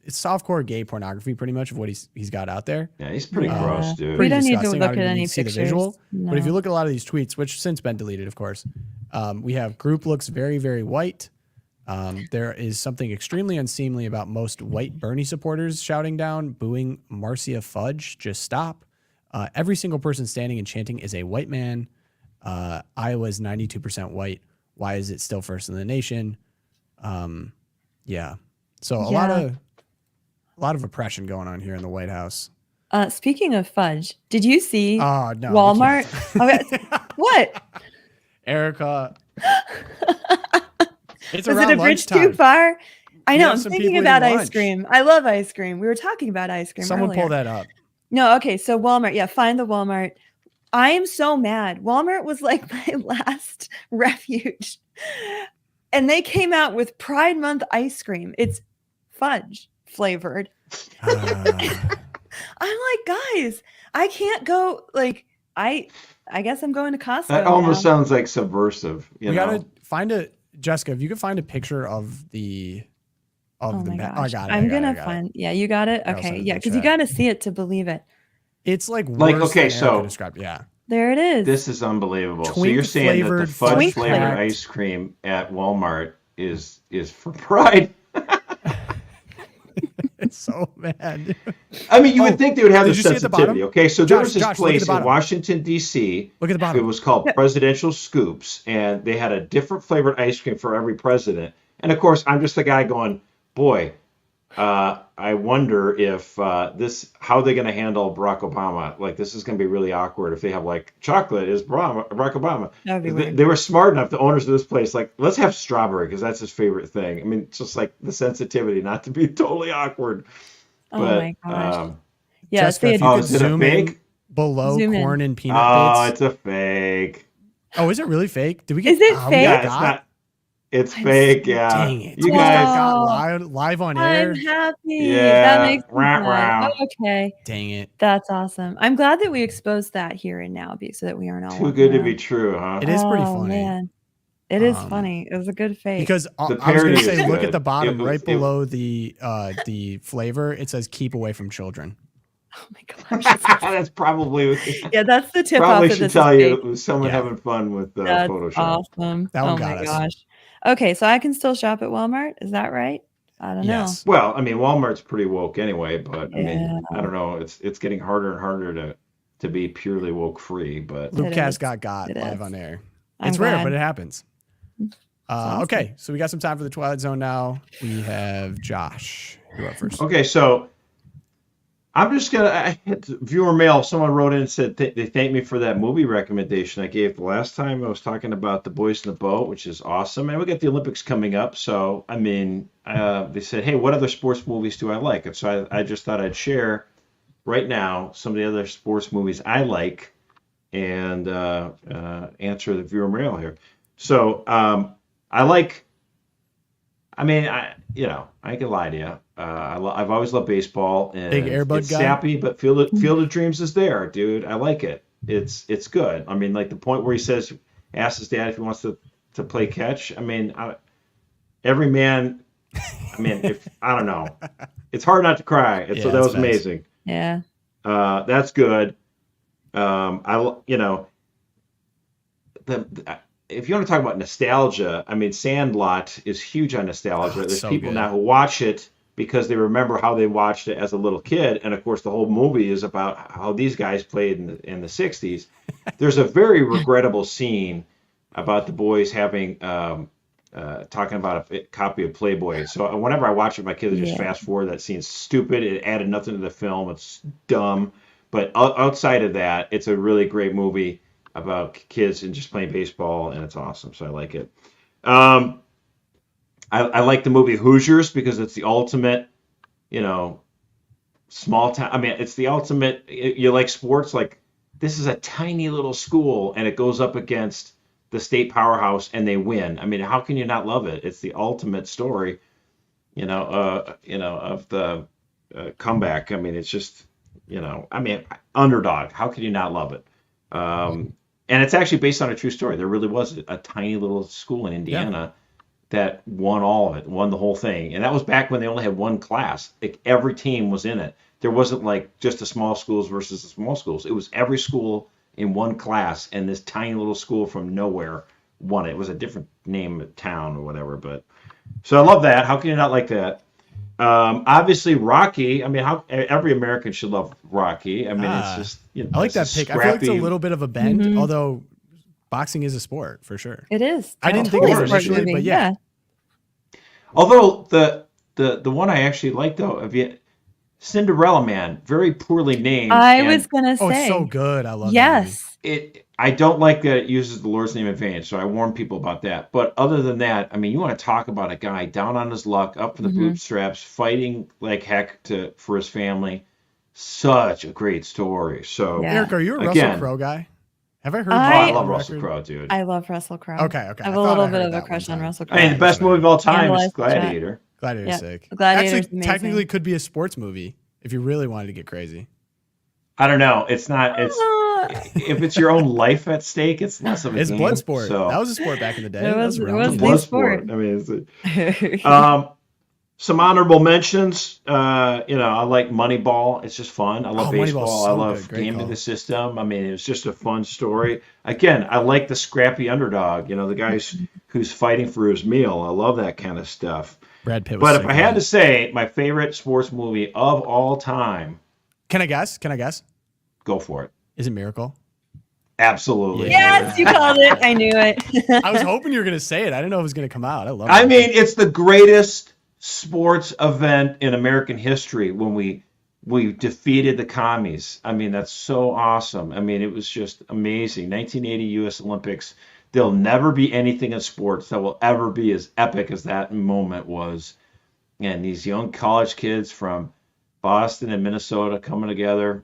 it's softcore gay pornography pretty much of what he's got out there. Yeah, he's pretty Yeah. gross, dude. We Pretty don't need to disgusting. I look don't at even any need to see the pictures. visual. But if you No. look at a lot of these tweets, which since been deleted, of course, we have group looks very, very white. There is something extremely unseemly about most white Bernie supporters shouting down, booing Marcia Fudge, just stop. Every single person standing and chanting is a white man. Iowa's 92% white. Why is it still first in the nation? Yeah. So a lot of oppression going on here in the White House. Speaking of fudge, did you see Oh, no. we Walmart? can't. Okay. What? Erica. It's Was around it a bridge lunchtime. too far? I We know. have I'm some thinking people about eating ice lunch. cream. I love ice cream. We were talking about ice cream. Someone earlier. pull that up. No, okay. So Walmart. Yeah, find the Walmart. I am so mad. Walmart was like my last refuge. And they came out with Pride Month ice cream. It's fudge flavored. I'm like, guys, I can't go. Like, I guess I'm going to Costco. That almost now. sounds like subversive. You We know? gotta find a Jessica. If you could find a picture of the Oh my I gosh. got it. I'm I got gonna it, I got it. find. Yeah, you got it. I'll Okay. send it in Yeah, the because you chat. got to see it to believe it. It's like Like, worse okay, than so- Erica described. Yeah. There it is. This is unbelievable. So Twink you're saying that the flavored fudge Twink flavored packed. ice cream at Walmart is for Pride? It's so bad. I mean, you would think they would have did the you see at the sensitivity. bottom? Okay, so there Josh, was this Josh, look at place the in bottom. Washington, D.C. Look at the It bottom. was called Presidential Scoops, and they had a different flavored ice cream for every president. And of course, I'm just the guy going, boy, I wonder if how they're going to handle Barack Obama. Like, this is going to be really awkward if they have, like, chocolate is Barack Obama. That would be weird. They were smart enough, the owners of this place, like, let's have strawberry because that's his favorite thing. I mean, it's just like the sensitivity not to be totally awkward. Oh But, my gosh. Yeah, Jessica, they if had- you Oh, could is it a zoom in fake? below Zoom in. corn and peanut Oh, bits. it's a fake. Oh, is it really fake? Did we get? Is it oh, we fake? Yeah, got- it's not. It's I'm fake. so- Yeah. Dang it! You We guys. got live on air. I'm happy. Yeah, That makes me rah, glad. rah. Oh, okay. Dang it! That's awesome. I'm glad that we exposed that here and now so that we aren't all Too walking good to around. be true, huh? It is pretty Oh, funny. Man. It is Um, funny. It was a good fake. Because The I was going parody to is say, look good. at the bottom, It was- right it- below the flavor. It says "keep away from children." Oh my gosh. That's probably Yeah, that's the tip probably off of should this. tell is you fake. it was someone Yeah. having fun with That's Photoshop. awesome. That one Oh got my us. gosh. Okay, so I can still shop at Walmart. Is that right? I don't know. Yes. Well, I mean, Walmart's pretty woke anyway, but I Yeah. mean, I don't know. It's getting harder and harder to be purely woke free. But It Lucas is. got It live is. on air. I'm It's rare, glad. but it happens. awesome. Okay, so we got some time for the Twilight Zone now. We have Josh. You're up first. okay, so I'm just gonna. I had viewer mail. Someone wrote in and said they thanked me for that movie recommendation I gave the last time. I was talking about The Boys in the Boat, which is awesome, and we got the Olympics coming up. So I mean, they said, hey, what other sports movies do I like? And so I just thought I'd share right now some of the other sports movies I like and answer the viewer mail here. So I like. I mean, I ain't gonna lie to you. I've always loved baseball, and Big Air Bud it's guy? sappy, but Field of Dreams is there, dude. I like it. It's good. I mean, like the point where he asks his dad if he wants to play catch. I mean, every man. I mean, if I don't know, it's hard not to cry. Yeah, So that that's was nice. amazing. Yeah. That's good. if you want to talk about nostalgia, I mean, Sandlot is huge on nostalgia. it's There's so people good. now who watch it because they remember how they watched it as a little kid, and of course, the whole movie is about how these guys played in the '60s. There's a very regrettable scene about the boys having talking about a copy of Playboy. So whenever I watch it, my kids just Yeah. fast forward that scene. It's stupid. It added nothing to the film. It's dumb. But outside of that, it's a really great movie about kids and just playing baseball, and it's awesome. So I like it. Um, I like the movie Hoosiers because it's the ultimate, you know, small town. I mean, it's the ultimate. You like sports? Like, this is a tiny little school, and it goes up against the state powerhouse, and they win. I mean, how can you not love it? It's the ultimate story, of the comeback. I mean, it's just, I mean, underdog. How can you not love it? And it's actually based on a true story. There really was a tiny little school in Indiana that won all of it, won the whole thing. And that was back when they only had one class. Like, every team was in it. There wasn't like just the small schools versus the small schools. It was every school in one class, and this tiny little school from nowhere won it. It was a different name of town or whatever. But so I love that. How can you not like that? Obviously, Rocky. I mean, how every American should love Rocky. I mean, it's just, I like it's that a pick. I feel like it's a scrappy- little bit of a bend, although boxing is a sport for sure. It is. I didn't think Totally it was a sport initially, movie, but yeah. Although the one I actually like though, Cinderella Man, very poorly named. I and was gonna Oh, it's say. so good. I love that movie. Yes. I don't like that it uses the Lord's name in vain, so I warn people about that. But other than that, I mean, you want to talk about a guy down on his luck, up for the bootstraps, fighting like heck for his family. Such a great story. So Yeah. Eric, are you a Russell Again- Crowe guy? Have I heard? I- I love on Russell record? Crowe, dude. I love Russell Crowe. Okay. I have I a thought little I bit heard of that a one crush on time. Russell I mean, the Crowe. best movie of all time is Candlelight Shot. Gladiator. Gladiator's Yeah. sick. Gladiator's Actually, amazing. technically could be a sports movie if you really wanted to get crazy. I don't know. It's not. It's if it's your own life at stake, it's less of a It's game. blood sport. So That was a sport back in the day. It That was- it real was money. the blood sport. sport. I mean, some honorable mentions. I like Moneyball. It's just fun. I love Oh, Moneyball's baseball. I so love good. Great Game to call. the System. I mean, it was just a fun story. Again, I like the scrappy underdog. The guy who's fighting for his meal. I love that kind of stuff. Brad Pitt was But sick if I in had that. to say my favorite sports movie of all time, Can I guess? go for it. Is it Miracle? Absolutely. Yes, you called it. I knew it. I was hoping you were going to say it. I didn't know it was going to come out. I love it. I mean, it's the greatest sports event in American history when we defeated the commies. I mean, that's so awesome. I mean, it was just amazing. 1980 U.S. Olympics. There'll never be anything in sports that will ever be as epic as that moment was. And these young college kids from Boston and Minnesota coming together,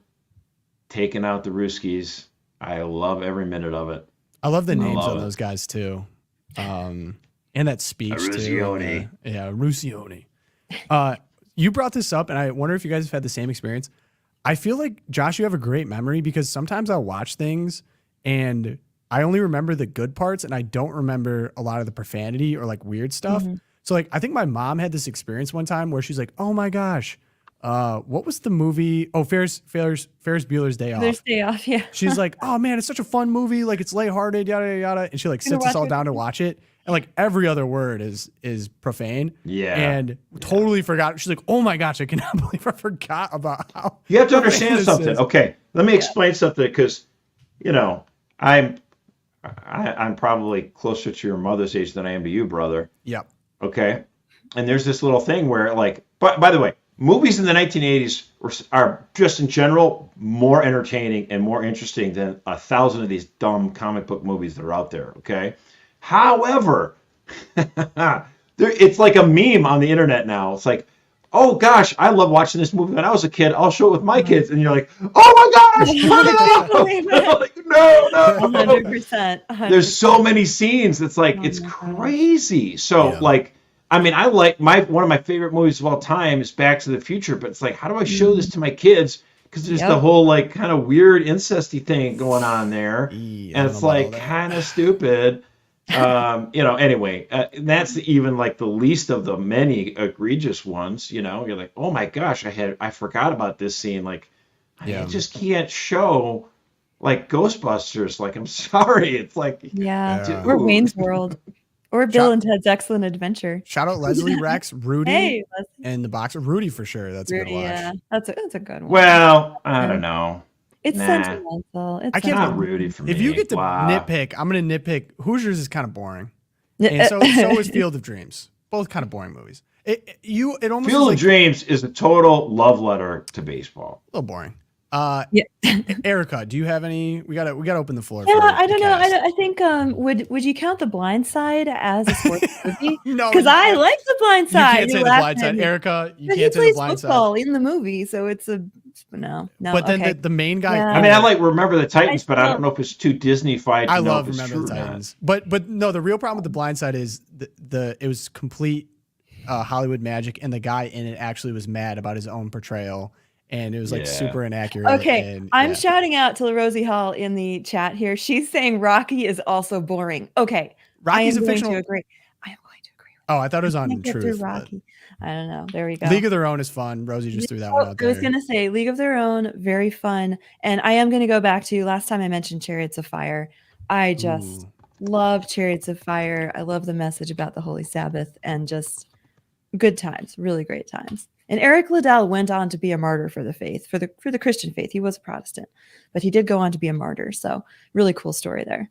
taking out the Ruskies. I love every minute of it. I love the names love on it. those guys too. And that speech too. Rusione. Yeah, Rusione. You brought this up, and I wonder if you guys have had the same experience. I feel like, Josh, you have a great memory because sometimes I'll watch things and I only remember the good parts and I don't remember a lot of the profanity or like weird stuff. So like, I think my mom had this experience one time where she's like, oh my gosh, what was the movie? Oh, Ferris Bueller's Day Off. There's day off. Yeah. She's like, oh man, it's such a fun movie. Like, it's lighthearted, yada, yada, yada. And she like sits us all down to watch it. And like every other word is profane. Yeah. And totally forgot. She's like, oh my gosh, I cannot believe I forgot about how. You have to profane understand this something. is. Okay, let me explain something because, I'm probably closer to your mother's age than I am to you, brother. Yep. Okay, and there's this little thing where, like, by the way, movies in the 1980s are just in general more entertaining and more interesting than 1,000 of these dumb comic book movies that are out there. Okay, however, it's like a meme on the internet now. It's like, oh gosh, I love watching this movie when I was a kid. I'll show it with my kids, and you're like, oh my gosh, no, like, no. 100%. There's so many scenes. It's like, it's crazy. So like, I mean, I like one of my favorite movies of all time is Back to the Future, but it's like, how do I show this to my kids? Because there's the whole like kind of weird incesty thing going on there, and it's like kind of stupid. Anyway, that's even like the least of the many egregious ones. You're like, oh my gosh, I forgot about this scene. Like, I just can't show like Ghostbusters. Like, I'm sorry, it's like, Yeah. Yeah. Or dude. Wayne's World. Or Bill and Ted's Excellent Adventure. Shout out Leslie, Rex, Rudy, Hey, and the boxer. Rudy for sure. That's a Rudy, good watch. yeah. That's a good one. Well, I don't know. It's Nah. sentimental. It's I can't- Not sentimental. Rudy for me. If you get to Wow. nitpick, I'm going to nitpick. Hoosiers is kind of boring. And so is Field of Dreams. Both kind of boring movies. It almost Field is of like Dreams is a total love letter to baseball. a little boring. Yeah. Erica, do you have any? We gotta open the floor. Yeah, for I the don't know. cast. I think would you count The Blind Side as a sports movie? No, Because you I can't. like The Blind You Side. can't say the laughed blind at side, me. Erica. You But he can't say the plays blind side. football in the movie, so it's a no. But then okay. the main guy. Yeah. I mean, I like Remember the Titans, but I still- don't know if it's too Disney-fied to I know love if it's Remember true the or not. Titans, but no, the real problem with the Blind Side is it was complete Hollywood magic, and the guy in it actually was mad about his own portrayal, and it was like Yeah. super inaccurate. Okay, and, I'm yeah. shouting out to Rosie Hall in the chat here. She's saying Rocky is also boring. Okay, Rocky's I a am going fictional. to agree. I am going to agree. Oh, I thought it was on Can't get through Truth. but Rocky. I don't know. There we go. League of Their Own is fun. Rosie just threw that one out I there. was going to say League of Their Own, very fun. And I am going to go back to last time I mentioned Chariots of Fire. I just Ooh. love Chariots of Fire. I love the message about the Holy Sabbath and just good times, really great times. And Eric Liddell went on to be a martyr for the faith, for the Christian faith. He was a Protestant, but he did go on to be a martyr. So really cool story there.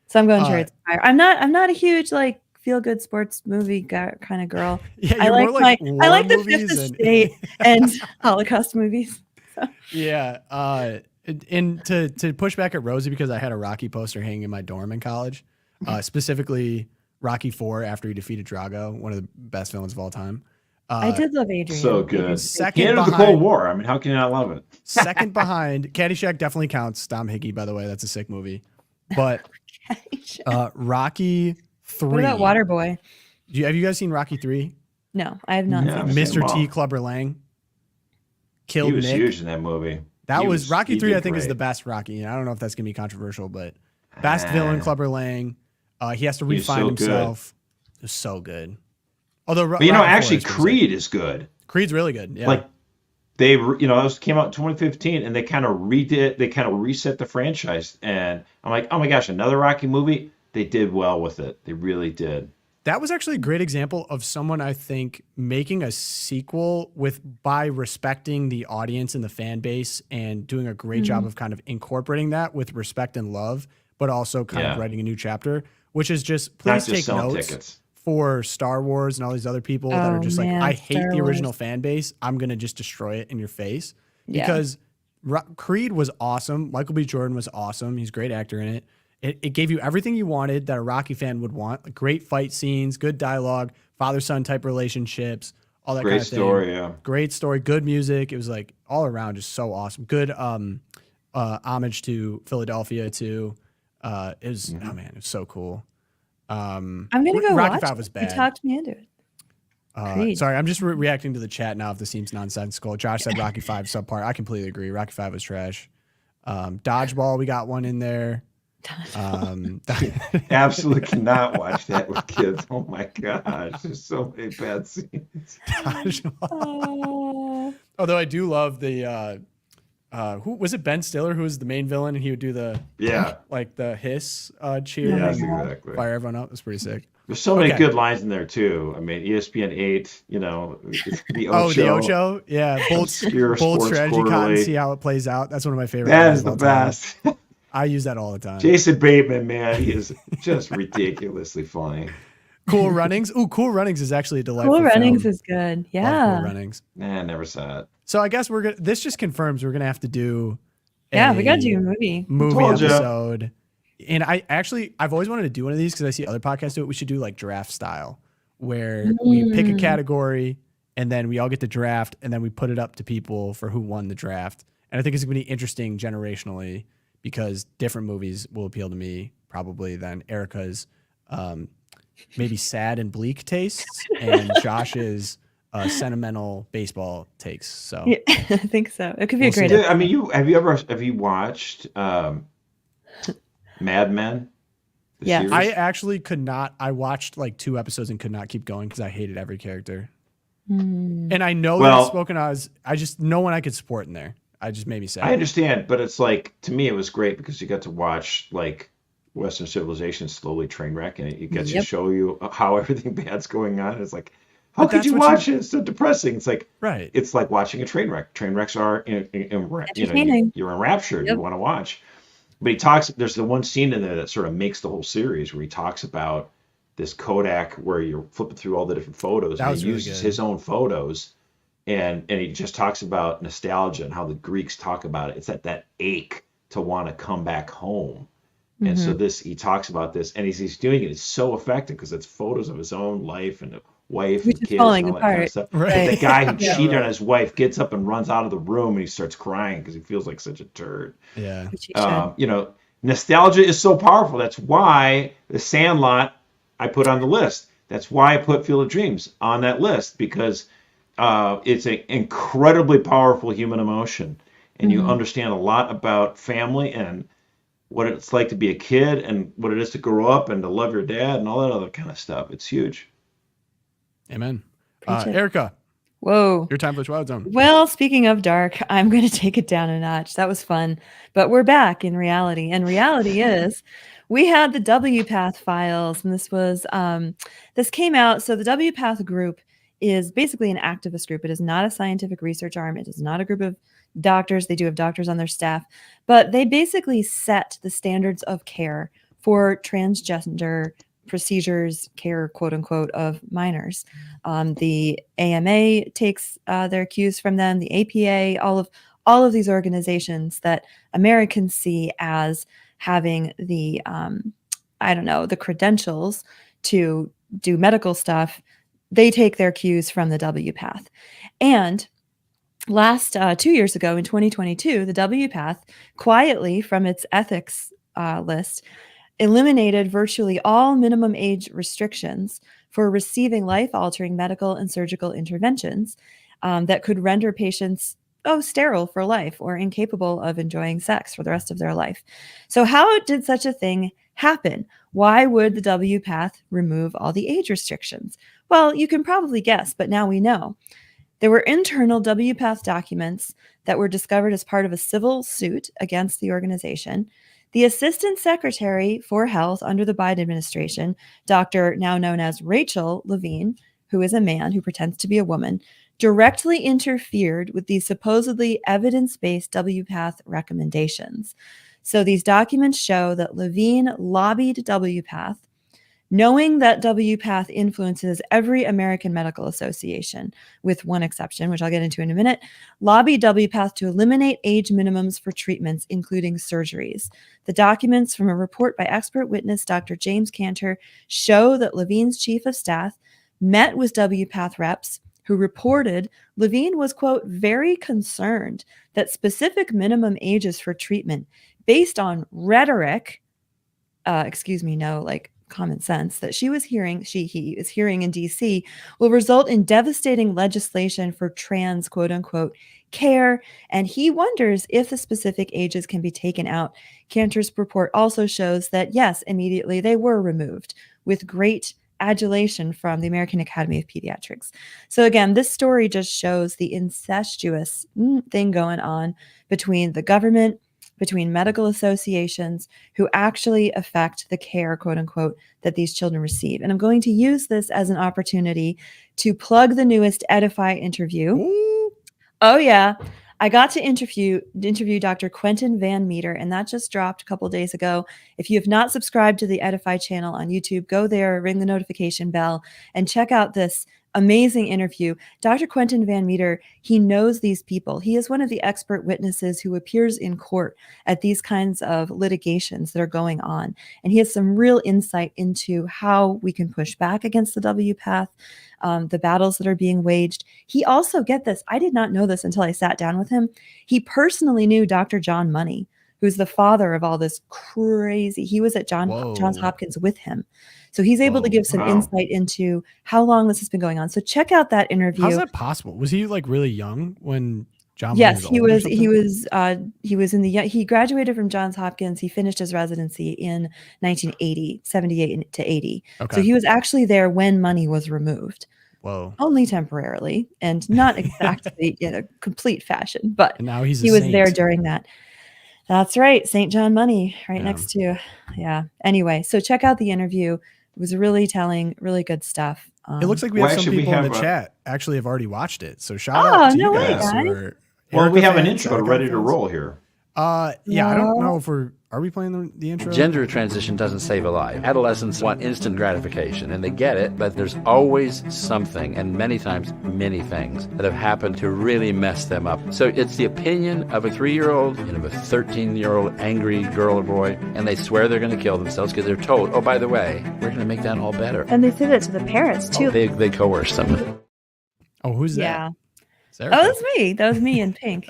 So I'm going Chariots of Fire. I'm not a huge like feel good sports movie kind of girl. Yeah, I you're like more like war I like the movies Fifth and Estate and Holocaust movies. yeah. And to push back at Rosie because I had a Rocky poster hanging in my dorm in college, specifically Rocky IV after he defeated Drago, one of the best villains of all time. I did love Adrian. So good. Adrian's Second He ended the behind- Cold War. I mean, how can you not love it? Second behind Caddyshack definitely counts. Dom Hickey, by the way, that's a sick movie. But great. Rocky 3. What about Waterboy? Have you guys seen Rocky 3? No, I have not No. seen I've it. seen Mr. them all. T. Clubber Lang He killed was Nick. huge in that movie. That He was Rocky he 3. did I think is great. the best Rocky. And I don't know if that's gonna be controversial, but best Ah. villain Clubber Lang. He has to He's refine so good. himself. It was so good. Although, But you know, Rocky IV actually, is pretty sick. Creed is good. Creed's really good. Yeah. Like they, that came out in 2015, and they kind of reset the franchise. And I'm like, oh my gosh, another Rocky movie. They did well with it. They really did. That was actually a great example of someone I think making a sequel by respecting the audience and the fan base and doing a great job of kind of incorporating that with respect and love, but also kind of Yeah. writing a new chapter, which is just Not please just take selling notes tickets. for Star Wars and all these other people that are Oh, just man, like, I hate Star the original Wars. fan base. I'm going to just destroy it in your face Yeah. because Creed was awesome. Michael B. Jordan was awesome. He's a great actor in it. It gave you everything you wanted that a Rocky fan would want. Like great fight scenes, good dialogue, father-son type relationships, all that Great kind of thing. story, yeah. Great story, good music. It was like all around just so awesome. Good homage to Philadelphia too. It was oh man, it was so cool. I'm gonna go Rocky watch V it. was You bad. talked me into it. Creed. Sorry, I'm just reacting to the chat now if this seems nonsensical. Josh said Rocky 5 subpar. I completely agree. Rocky 5 was trash. Dodgeball, we got one in there. Absolutely cannot watch that with kids. Oh my gosh, there's so many bad scenes. Oh. Although I do love the who was it, Ben Stiller, who was the main villain, and he would do the Yeah, like the hiss cheer yes, and exactly. fire everyone up. That's pretty sick. There's so many Okay. good lines in there too. I mean, ESPN 8, the Ocho. Oh, the Ocho, yeah, bold Obscure bold Sports strategy con. Quarterly. See how it plays out. That's one of my favorite. That lines is of the all time. best. I use that all the time. Jason Bateman, man, he is just ridiculously funny. Cool Runnings. Ooh, Cool Runnings is actually a delightful. Cool Runnings film. is good. Love Yeah. Cool Runnings. Nah, I never saw it. So I guess we're gonna. This just confirms we're gonna have to do. Yeah, we gotta a do a movie. movie Told ya. episode. And I've always wanted to do one of these because I see other podcasts do it. We should do like draft style, where we pick a category and then we all get to draft and then we put it up to people for who won the draft. And I think it's gonna be interesting generationally because different movies will appeal to me probably than Erica's maybe sad and bleak tastes and Josh's sentimental baseball takes. So Yeah, I think so. It could be We'll a great. see. I mean, have you watched Mad Men? The Yeah. series? I actually could not. I watched like 2 episodes and could not keep going because I hated every character. Hmm. And I know that Well- it's spoken as I just no one I could support in there. I just made me sad. I understand, but it's like, to me, it was great because you got to watch like Western civilization slowly train wreck, and it gets to Yep. show you how everything bad's going on. It's like, how But could that's you what you- watch it? It's so depressing. It's like, Right. it's like watching a train wreck. Train wrecks are, Entertaining. you're enraptured. Yep. You want to watch. But he talks. There's the one scene in there that sort of makes the whole series where he talks about this Kodak where you're flipping through all the different photos, That and was he really uses good. his own photos, and he just talks about nostalgia and how the Greeks talk about it. It's that ache to want to come back home. And so he talks about this, and he's doing it. It's so effective because it's photos of his own life and wife Which and is kids falling and all that kind of apart. stuff. Right. But the guy who Yeah, cheated right. on his wife gets up and runs out of the room, and he starts crying because he feels like such a turd. Yeah. Which you should. Nostalgia is so powerful. That's why The Sandlot I put on the list. That's why I put Field of Dreams on that list, because it's an incredibly powerful human emotion, and you understand a lot about family and what it's like to be a kid and what it is to grow up and to love your dad and all that other kind of stuff. It's huge. Amen. Preach it. Erica, Whoa. your time for the Twilight Zone. Well, speaking of dark, I'm going to take it down a notch. That was fun, but we're back in reality. And reality is we had the WPATH files, and this came out. So the WPATH group is basically an activist group. It is not a scientific research arm. It is not a group of doctors. They do have doctors on their staff, but they basically set the standards of care for transgender procedures, care, quote unquote, of minors. The AMA takes their cues from them, the APA, all of these organizations that Americans see as having the the credentials to do medical stuff. They take their cues from the WPATH. And last 2 years ago in 2022, the WPATH quietly from its ethics list eliminated virtually all minimum age restrictions for receiving life-altering medical and surgical interventions that could render patients sterile for life or incapable of enjoying sex for the rest of their life. So how did such a thing happen? Why would the WPATH remove all the age restrictions? Well, you can probably guess, but now we know. There were internal WPATH documents that were discovered as part of a civil suit against the organization. The Assistant Secretary for Health under the Biden administration, Dr. now known as Rachel Levine, who is a man who pretends to be a woman, directly interfered with these supposedly evidence-based WPATH recommendations. So these documents show that Levine lobbied WPATH, knowing that WPATH influences every American medical association, with one exception, which I'll get into in a minute, lobbied WPATH to eliminate age minimums for treatments, including surgeries. The documents from a report by expert witness Dr. James Cantor show that Levine's chief of staff met with WPATH reps who reported Levine was, quote, very concerned that specific minimum ages for treatment based on rhetoric, common sense that he is hearing in DC will result in devastating legislation for trans, quote unquote, care. And he wonders if the specific ages can be taken out. Cantor's report also shows that, yes, immediately they were removed with great adulation from the American Academy of Pediatrics. So again, this story just shows the incestuous thing going on between the government, between medical associations who actually affect the care, quote unquote, that these children receive. And I'm going to use this as an opportunity to plug the newest Edify interview. Ooh. Oh, yeah. I got to interview Dr. Quentin Van Meter, and that just dropped a couple of days ago. If you have not subscribed to the Edify channel on YouTube, go there, ring the notification bell, and check out this amazing interview. Dr. Quentin Van Meter, he knows these people. He is one of the expert witnesses who appears in court at these kinds of litigations that are going on. And he has some real insight into how we can push back against the WPATH, the battles that are being waged. He also, get this, I did not know this until I sat down with him. He personally knew Dr. John Money, who's the father of all this crazy. He was at Johns Hopkins with him. So he's able to give some insight into how long this has been going on. So check out that interview. How's that possible? Was he like really young when John? Yes, he was. He graduated from Johns Hopkins. He finished his residency in 1980, 78 to 80. Okay. So he was actually there when Money was removed. Whoa. only temporarily and not exactly in a complete fashion, but And now he's a he was saint. there during that. That's right. St. John Money right Yeah. next to, yeah. Anyway, so check out the interview. It was really telling, really good stuff. It looks like we Well, have some actually, we people in the have a- chat actually have already watched it. So shout out to no you way, guys. guys. Who are Well, Erica we have an fans, intro Sargon ready to fans. roll here. Yeah, I don't No. know if are we playing the intro? Gender transition doesn't save a life. Adolescents want instant gratification, and they get it, but there's always something, and many times, many things that have happened to really mess them up. So it's the opinion of a 3-year-old and of a 13-year-old angry girl or boy, and they swear they're going to kill themselves because they're told, oh, by the way, we're going to make that all better. And they say that to the parents too. They coerce them. Oh, who's that? Yeah. Sarah? Oh, that's me. That was me in pink.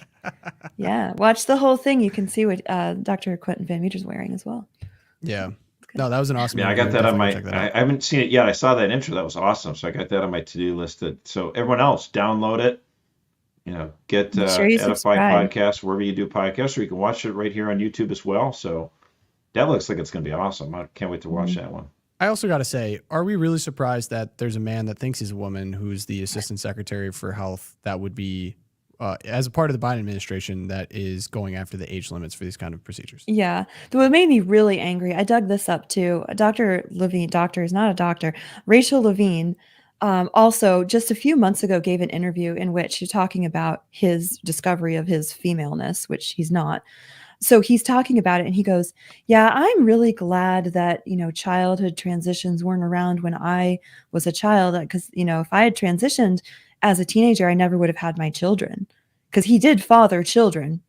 Yeah. Watch the whole thing. You can see what Dr. Quentin Van Meter's wearing as well. Yeah. No, that was an awesome. Yeah, I interview. got that on my. Definitely check that out. I haven't seen it yet. I saw that intro. That was awesome. So I got that on my to-do list. So everyone else, download it. Get Make sure you Edify subscribe. Podcast wherever you do podcasts, or you can watch it right here on YouTube as well. So that looks like it's going to be awesome. I can't wait to watch that one. I also got to say, are we really surprised that there's a man that thinks he's a woman who's the assistant secretary for health that would be, as a part of the Biden administration, that is going after the age limits for these kind of procedures? Yeah. What made me really angry, I dug this up too. Dr. Levine, doctor is not a doctor, Rachel Levine, also just a few months ago gave an interview in which she's talking about his discovery of his femaleness, which he's not. So he's talking about it and he goes, yeah, I'm really glad that, childhood transitions weren't around when I was a child. Because, if I had transitioned as a teenager, I never would have had my children, because he did father children.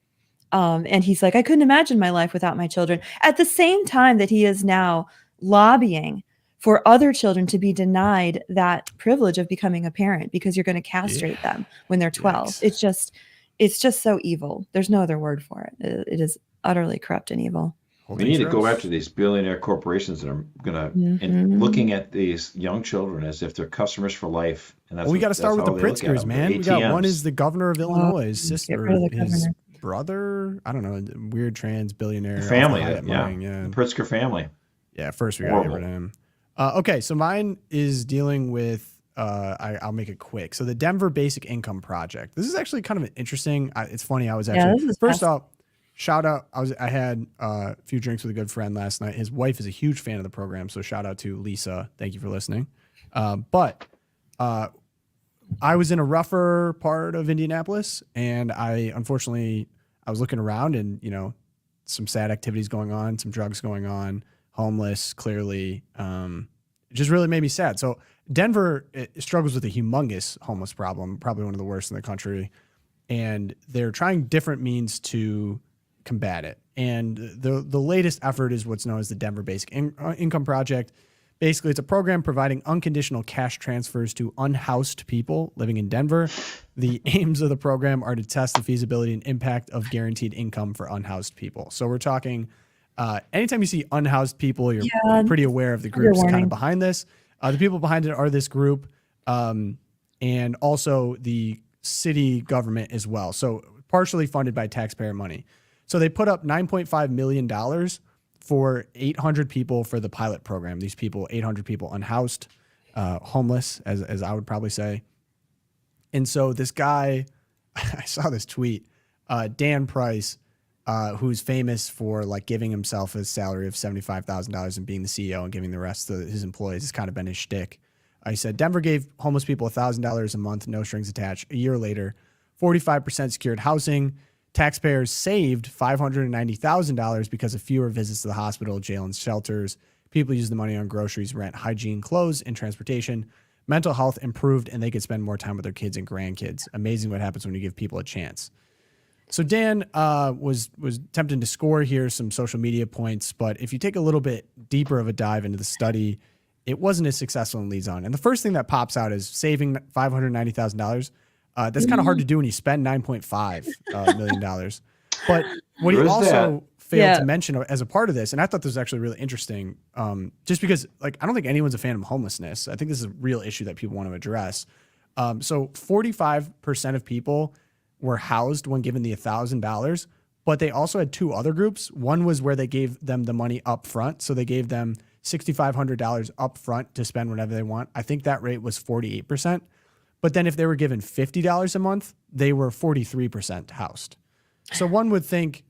And he's like, I couldn't imagine my life without my children. At the same time that he is now lobbying for other children to be denied that privilege of becoming a parent because you're going to castrate them when they're 12. Yikes. It's just so evil. There's no other word for it. It is utterly corrupt and evil. We need to go after these billionaire corporations that are going to and looking at these young children as if they're customers for life. And that's Well, we got to start with the that's how they look at Pritzkers, them. man. They're We got one ATMs. is the governor of Illinois, his Get sister, rid of the his governor. brother. I don't know, weird trans billionaire. The family, off the Hyatt yeah. mowing, yeah. The Pritzker family. Yeah, first we got to get Horrible. rid of him. Okay, so mine is dealing with, I'll make it quick. So the Denver Basic Income Project. This is actually kind of interesting. It's funny. I was actually, this is first off, shout out. I had a few drinks with a good friend last night. His wife is a huge fan of the program. So shout out to Lisa. Thank you for listening. But I was in a rougher part of Indianapolis, and I was looking around, and some sad activities going on, some drugs going on, homeless, clearly. It just really made me sad. So Denver struggles with a humongous homeless problem, probably one of the worst in the country, and they're trying different means to combat it. And the latest effort is what's known as the Denver Basic Income Project. Basically, it's a program providing unconditional cash transfers to unhoused people living in Denver. The aims of the program are to test the feasibility and impact of guaranteed income for unhoused people. So we're talking, anytime you see unhoused people, you're pretty aware of the groups kind warning. of behind this. The people behind it are this group, and also the city government as well. So partially funded by taxpayer money. So they put up $9.5 million for 800 people for the pilot program. These people, 800 people unhoused, homeless, as I would probably say. And so this guy, I saw this tweet, Dan Price, who's famous for like giving himself a salary of $75,000 and being the CEO and giving the rest to his employees. It's kind of been his shtick. I said, Denver gave homeless people $1,000 a month, no strings attached. A year later, 45% secured housing. Taxpayers saved $590,000 because of fewer visits to the hospital, jail, and shelters. People used the money on groceries, rent, hygiene, clothes, and transportation. Mental health improved, and they could spend more time with their kids and grandkids. Amazing what happens when you give people a chance. So Dan was attempting to score here some social media points, but if you take a little bit deeper of a dive into the study, it wasn't as successful in leads on. And the first thing that pops out is saving $590,000. That's kind of hard to do when you spend $9.5 million. But what he Where's also failed Yeah. to mention as a part of this, and I thought this was actually really interesting, just because I don't think anyone's a fan of homelessness. I think this is a real issue that people want to address. So 45% of people were housed when given the $1,000, but they also had two other groups. One was where they gave them the money up front. So they gave them $6,500 up front to spend whenever they want. I think that rate was 48%. But then if they were given $50 a month, they were 43% housed. So one would think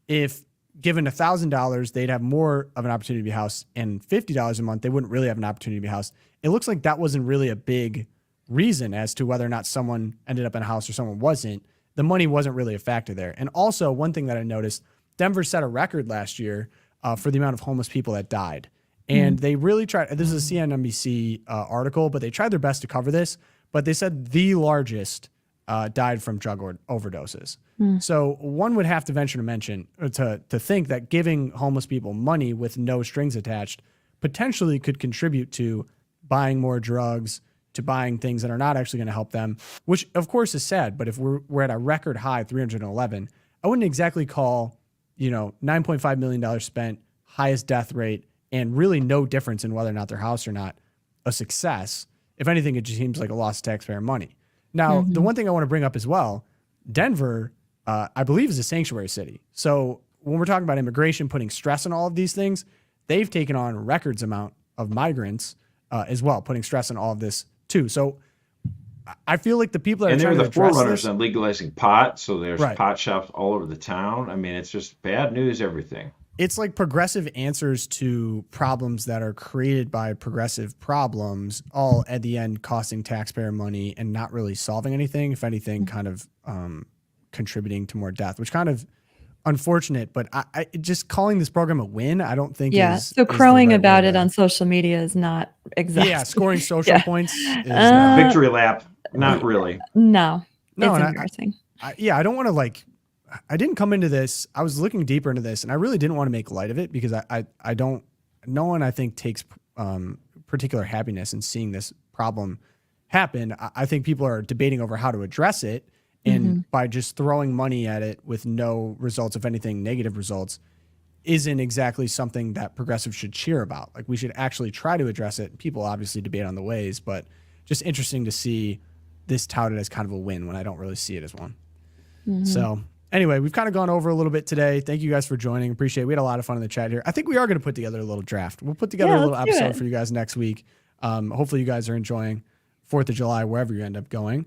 if given $1,000, they'd have more of an opportunity to be housed, and $50 a month, they wouldn't really have an opportunity to be housed. It looks like that wasn't really a big reason as to whether or not someone ended up in a house or someone wasn't. The money wasn't really a factor there. And also, one thing that I noticed, Denver set a record last year for the amount of homeless people that died. And they really tried, this is a CNBC article, but they tried their best to cover this, but they said the largest died from drug overdoses. So one would have to venture to mention, to think that giving homeless people money with no strings attached potentially could contribute to buying more drugs, to buying things that are not actually going to help them, which of course is sad. But if we're at a record high 311, I wouldn't exactly call, $9.5 million spent, highest death rate, and really no difference in whether or not they're housed or not a success. If anything, it just seems like a lost taxpayer money. Now, the one thing I want to bring up as well, Denver, I believe, is a sanctuary city. So when we're talking about immigration, putting stress on all of these things, they've taken on records amount of migrants as well, putting stress on all of this too. So I feel like the people that And are they're trying to the address forerunners this, on legalizing pot. So there's Right. pot shops all over the town. I mean, it's just bad news, everything. it's like progressive answers to problems that are created by progressive problems, all at the end costing taxpayer money and not really solving anything. If anything, kind of contributing to more death, which kind of unfortunate. But I just calling this program a win, I don't think. Yeah. Is So is the crowing right about way it to- on social media is not exactly. Yeah, scoring social Yeah. points. Is, Victory lap, not really. No, No, it's and embarrassing. I don't want to I didn't come into this. I was looking deeper into this, and I really didn't want to make light of it because I don't. No one I think takes particular happiness in seeing this problem happen. I think people are debating over how to address it, and by just throwing money at it with no results, if anything, negative results, isn't exactly something that progressives should cheer about. Like we should actually try to address it. People obviously debate on the ways, but just interesting to see this touted as kind of a win when I don't really see it as one. So anyway, we've kind of gone over a little bit today. Thank you guys for joining. Appreciate it. We had a lot of fun in the chat here. I think we are going to put together a little draft. We'll put together a little let's do episode it. for you guys next week. Hopefully you guys are enjoying 4th of July, wherever you end up going,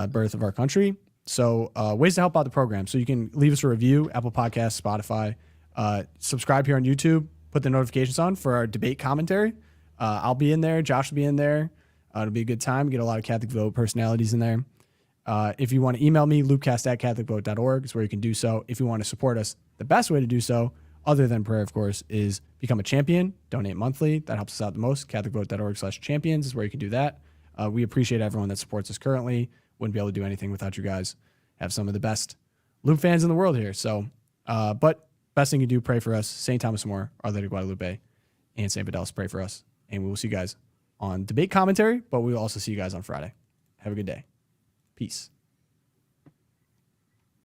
birth of our country. So ways to help out the program. So you can leave us a review, Apple Podcasts, Spotify, subscribe here on YouTube, put the notifications on for our debate commentary. I'll be in there. Josh will be in there. It'll be a good time. Get a lot of Catholic Vote personalities in there. If you want to email me, loopcast@catholicvote.org is where you can do so. If you want to support us, the best way to do so, other than prayer, of course, is become a champion, donate monthly. That helps us out the most. catholicvote.org/champions is where you can do that. We appreciate everyone that supports us currently. Wouldn't be able to do anything without you guys. Have some of the best Loop fans in the world here. So, but best thing you do, pray for us. St. Thomas More, Our Lady of Guadalupe, and St. Fidelis, pray for us. And we will see you guys on debate commentary, but we will also see you guys on Friday. Have a good day. Peace.